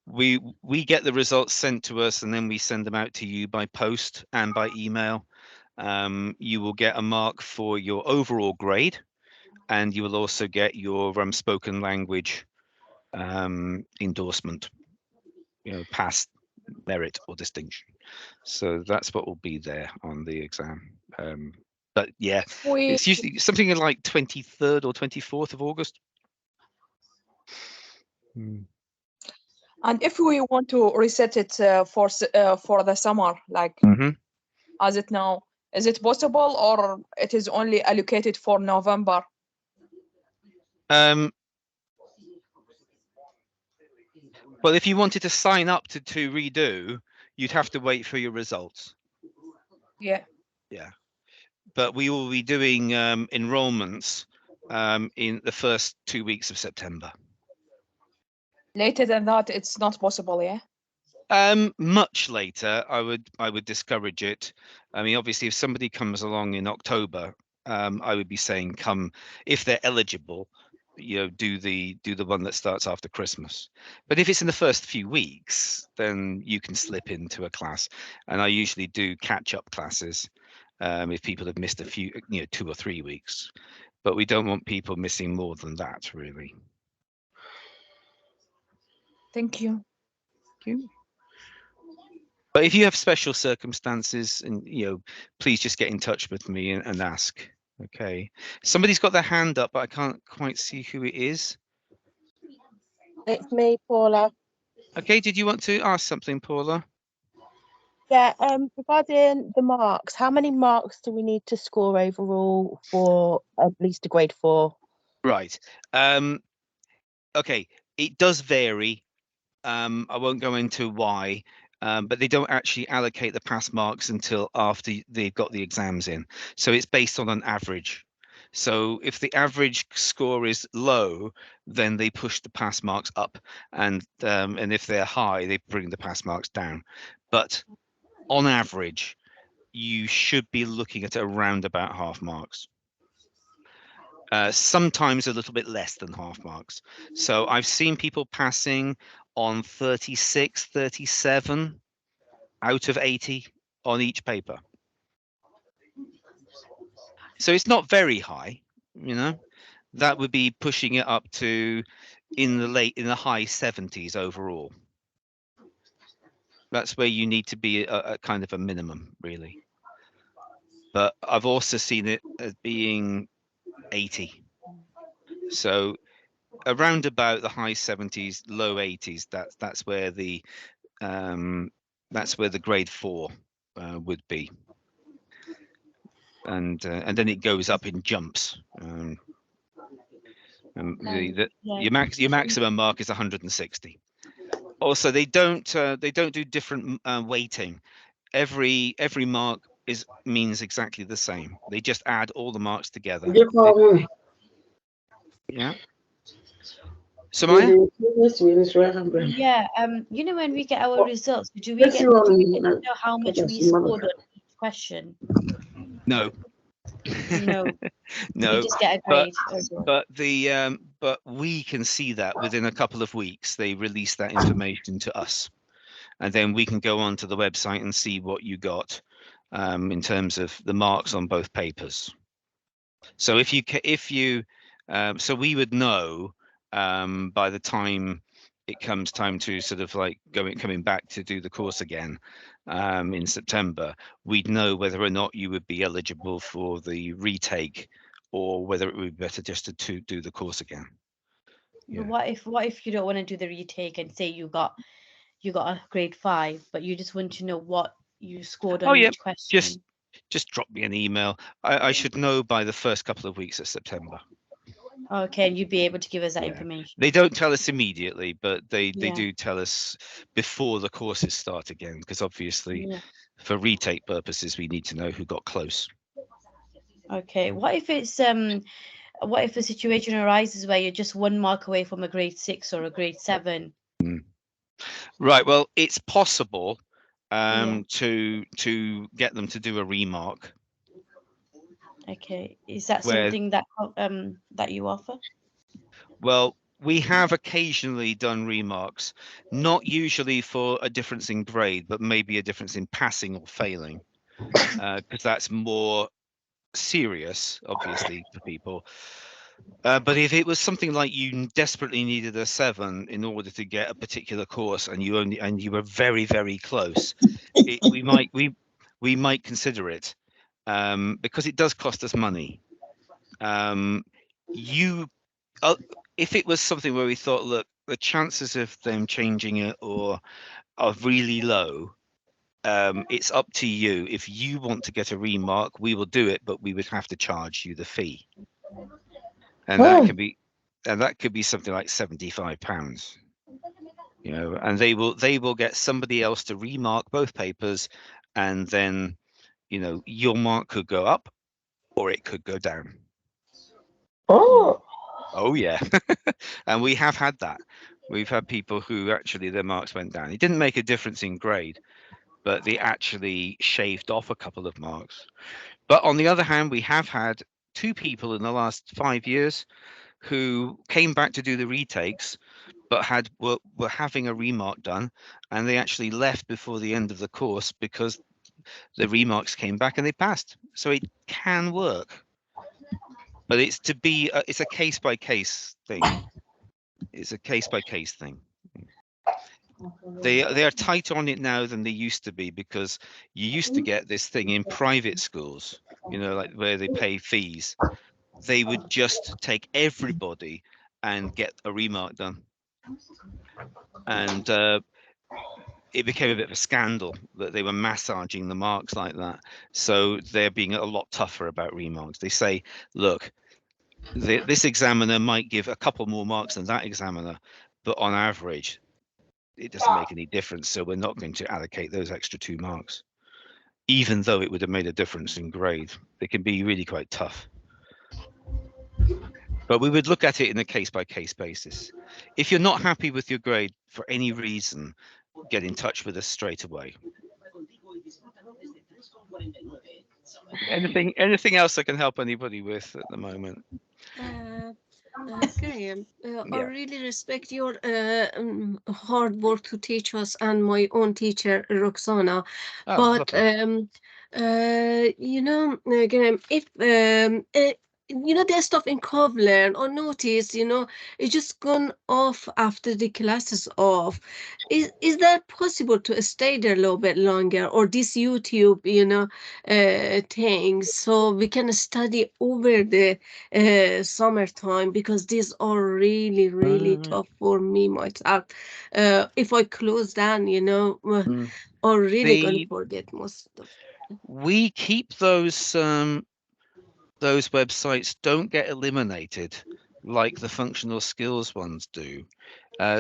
Speaker 1: we get the results sent to us, and then we send them out to you by post and by email. You will get a mark for your overall grade, and you will also get your spoken language endorsement, you know, pass, merit, or distinction. So that's what will be there on the exam. But yeah, it's usually something like 23rd or 24th of August.
Speaker 2: And if we want to reset it for the summer, like as it now, is it possible, or it is only allocated for November?
Speaker 1: Well, if you wanted to sign up to redo, you'd have to wait for your results.
Speaker 2: Yeah.
Speaker 1: But we will be doing enrollments in the first 2 weeks of September.
Speaker 2: Later than that, it's not possible, yeah?
Speaker 1: Much later, I would discourage it. I mean, obviously, if somebody comes along in October, I would be saying come if they're eligible, you know, do the one that starts after Christmas. But if it's in the first few weeks, then you can slip into a class, and I usually do catch-up classes if people have missed a few, you know, 2 or 3 weeks. But we don't want people missing more than that, really.
Speaker 2: Thank you.
Speaker 1: Thank you. But if you have special circumstances, and you know, please just get in touch with me and ask. Okay. Somebody's got their hand up, but I can't quite see who it is.
Speaker 8: It's me, Paula.
Speaker 1: Okay. Did you want to ask something, Paula?
Speaker 8: Yeah. Regarding the marks, how many marks do we need to score overall for at least a grade 4?
Speaker 1: Right. Okay. It does vary. I won't go into why, but they don't actually allocate the pass marks until after they've got the exams in. So it's based on an average. So if the average score is low, then they push the pass marks up, and if they're high, they bring the pass marks down. But on average, you should be looking at around about half marks. Sometimes a little bit less than half marks. So I've seen people passing on 36, 37 out of 80 on each paper. So it's not very high, you know. That would be pushing it up to in the high 70s overall. That's where you need to be a kind of a minimum, really. But I've also seen it as being 80. So around about the high 70s, low 80s. That's where the grade 4 would be, and then it goes up in jumps. Your maximum mark is 160. Also, they don't do different weighting. Every mark means exactly the same. They just add all the marks together. Yeah. Samaya?
Speaker 7: Yeah, you know, when we get our results, do we get to know how much we scored on each question?
Speaker 1: No.
Speaker 7: No.
Speaker 1: No.
Speaker 7: We just get a
Speaker 1: But
Speaker 7: grade.
Speaker 1: but we can see that within a couple of weeks they release that information to us, and then we can go onto the website and see what you got in terms of the marks on both papers. So so we would know by the time it comes time to sort of like coming back to do the course again in September, we'd know whether or not you would be eligible for the retake, or whether it would be better just to do the course again.
Speaker 7: But what if you don't want to do the retake and say you got a grade 5, but you just want to know what you scored on each question?
Speaker 1: Just drop me an email. I should know by the first couple of weeks of September.
Speaker 7: Okay, and you'd be able to give us that information.
Speaker 1: They don't tell us immediately, but they do tell us before the courses start again, because obviously for retake purposes we need to know who got close.
Speaker 7: Okay, what if a situation arises where you're just 1 mark away from a grade 6 or a grade 7?
Speaker 1: Right, well, it's possible to get them to do a remark.
Speaker 7: Okay, is that something that you offer?
Speaker 1: Well, we have occasionally done remarks, not usually for a difference in grade, but maybe a difference in passing or failing, because that's more serious, obviously, for people. But if it was something like you desperately needed a 7 in order to get a particular course, and you were very, very close, we might consider it, because it does cost us money. If it was something where we thought, look, the chances of them changing it are really low, it's up to you. If you want to get a remark, we will do it, but we would have to charge you the fee, and that could be something like £75, and they will get somebody else to remark both papers, and then your mark could go up or it could go down. Oh yeah. And we have had that. We've had people who actually their marks went down. It didn't make a difference in grade, but they actually shaved off a couple of marks. But on the other hand, we have had 2 people in the last 5 years who came back to do the retakes, but were having a remark done, and they actually left before the end of the course because the remarks came back and they passed. So it can work, but it's a case by case thing. It's a case by case thing. They are tighter on it now than they used to be, because you used to get this thing in private schools, like where they pay fees. They would just take everybody and get a remark done, and it became a bit of a scandal that they were massaging the marks like that. So they're being a lot tougher about remarks. They say, look, this examiner might give a couple more marks than that examiner, but on average it doesn't make any difference, so we're not going to allocate those extra 2 marks, even though it would have made a difference in grade. They can be really quite tough, but we would look at it in a case-by-case basis. If you're not happy with your grade for any reason, get in touch with us straight away. Anything else I can help anybody with at the moment?
Speaker 9: Graeme, I really respect your hard work to teach us, and my own teacher, Roxana. But Graeme, if the stuff in Kovler, I noticed, it's just gone off after the class is off. Is that possible to stay there a little bit longer, or this YouTube, things, so we can study over the summertime, because these are really, really tough for me myself. If I close down, I'm really going to forget most of it.
Speaker 1: We keep those websites, don't get eliminated like the functional skills ones do.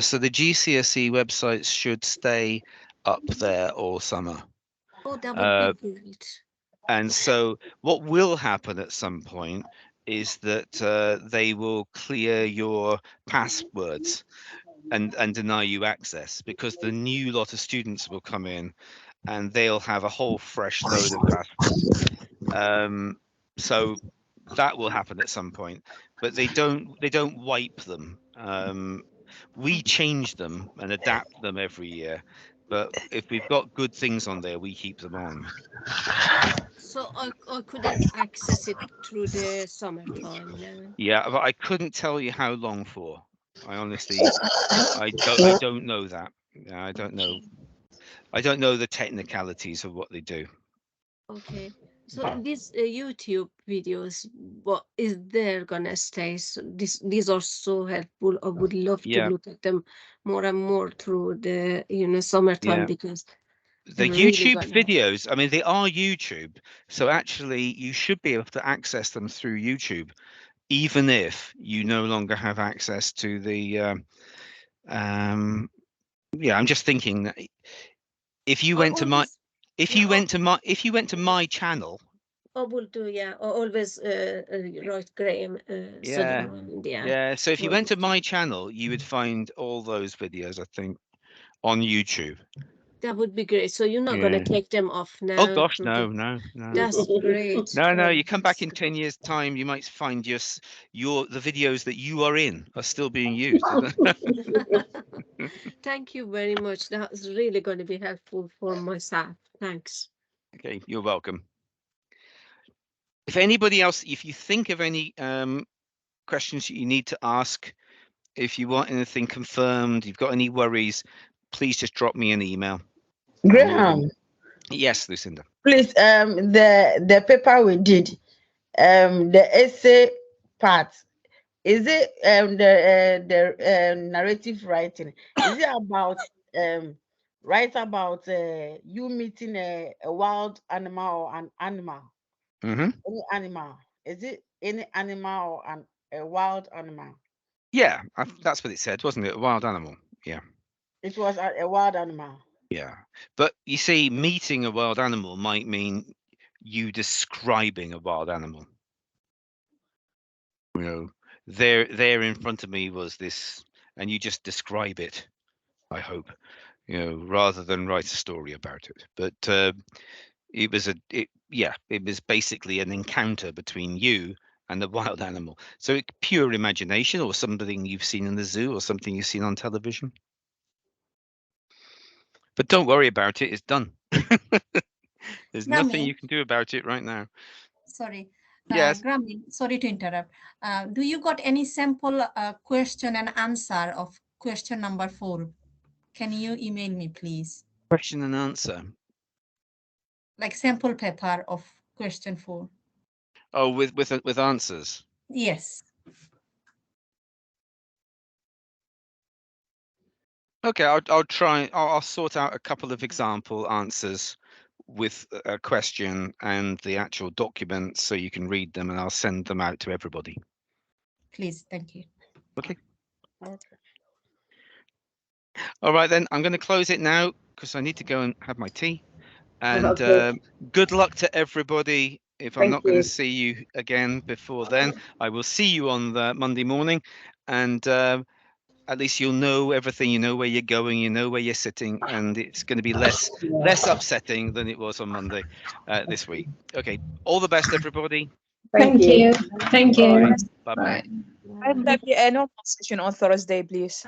Speaker 1: So the GCSE websites should stay up there all summer.
Speaker 9: Oh, that would be great.
Speaker 1: And so what will happen at some point is that they will clear your passwords and deny you access, because the new lot of students will come in and they'll have a whole fresh load of passwords. So that will happen at some point, but they don't wipe them. We change them and adapt them every year, but if we've got good things on there, we keep them on.
Speaker 9: So I couldn't access it through the summertime, no?
Speaker 1: Yeah, but I couldn't tell you how long for. I honestly, I don't know that. I don't know. I don't know the technicalities of what they do.
Speaker 9: Okay. So these YouTube videos, what is there gonna stay? So these are so helpful. I would love to
Speaker 1: Yeah,
Speaker 9: look at them more and more through the summertime,
Speaker 1: yeah.
Speaker 9: because
Speaker 1: The
Speaker 9: they're really
Speaker 1: YouTube
Speaker 9: gonna help.
Speaker 1: videos, I mean, they are YouTube, so actually you should be able to access them through YouTube, even if you no longer have access to the. Yeah, I'm just thinking that if you
Speaker 9: I
Speaker 1: went to my,
Speaker 9: always, yeah,
Speaker 1: if you went to my channel,
Speaker 9: I will do, yeah. I always write Graham
Speaker 1: yeah,
Speaker 9: Sutherland, yeah.
Speaker 1: yeah. So if you
Speaker 9: So
Speaker 1: went to my channel, you would find all those videos, I think, on YouTube.
Speaker 9: that would be great. So you're not gonna
Speaker 1: Yeah.
Speaker 9: take them off
Speaker 1: Oh
Speaker 9: now
Speaker 1: gosh,
Speaker 9: through the.
Speaker 1: no, no, no.
Speaker 9: That's great.
Speaker 1: No, no,
Speaker 9: Oh,
Speaker 1: you come back
Speaker 9: that's
Speaker 1: in 10 years' time, you might find the videos that you are in are still being used.
Speaker 9: Thank you very much. That's really going to be helpful for myself. Thanks.
Speaker 1: Okay, you're welcome. If anybody else, if you think of any questions you need to ask, if you want anything confirmed, you've got any worries, please just drop me an email.
Speaker 6: Graham,
Speaker 1: Yes, Lucinda.
Speaker 6: please, the paper we did, the essay part, is it the narrative writing? Is it about write about you meeting a wild animal or an animal?
Speaker 1: Mm-hmm.
Speaker 6: Any animal? Is it any animal or a wild animal?
Speaker 1: Yeah, that's what it said, wasn't it? A wild animal. Yeah.
Speaker 6: It was a wild animal.
Speaker 1: Yeah. But you see, meeting a wild animal might mean you describing a wild animal. You know, there in front of me was this, and you just describe it, I hope, rather than write a story about it. But it was basically an encounter between you and the wild animal. So pure imagination, or something you've seen in the zoo, or something you've seen on television. But don't worry about it, it's done. There's nothing you can do about it right now.
Speaker 5: Sorry.
Speaker 1: Yes.
Speaker 5: Graeme, sorry to interrupt. Do you got any sample question and answer of question number 4? Can you email me, please?
Speaker 1: Question and answer.
Speaker 5: Like sample paper of question 4.
Speaker 1: Oh, with answers.
Speaker 5: Yes.
Speaker 1: Okay, I'll try. I'll sort out a couple of example answers with a question and the actual documents so you can read them, and I'll send them out to everybody.
Speaker 5: Please, thank you.
Speaker 1: Okay. Okay. All right, then I'm going to close it now because I need to go and have my tea. And good luck to everybody. If I'm not going to see you again before then, I will see you on the Monday morning, and at least you'll know everything. You know where you're going. You know where you're sitting, and it's going to be less upsetting than it was on Monday this week. Okay. All the best, everybody.
Speaker 2: Thank you. Thank you.
Speaker 1: Right. Bye-bye.
Speaker 2: I'd like a normal session on Thursday, please.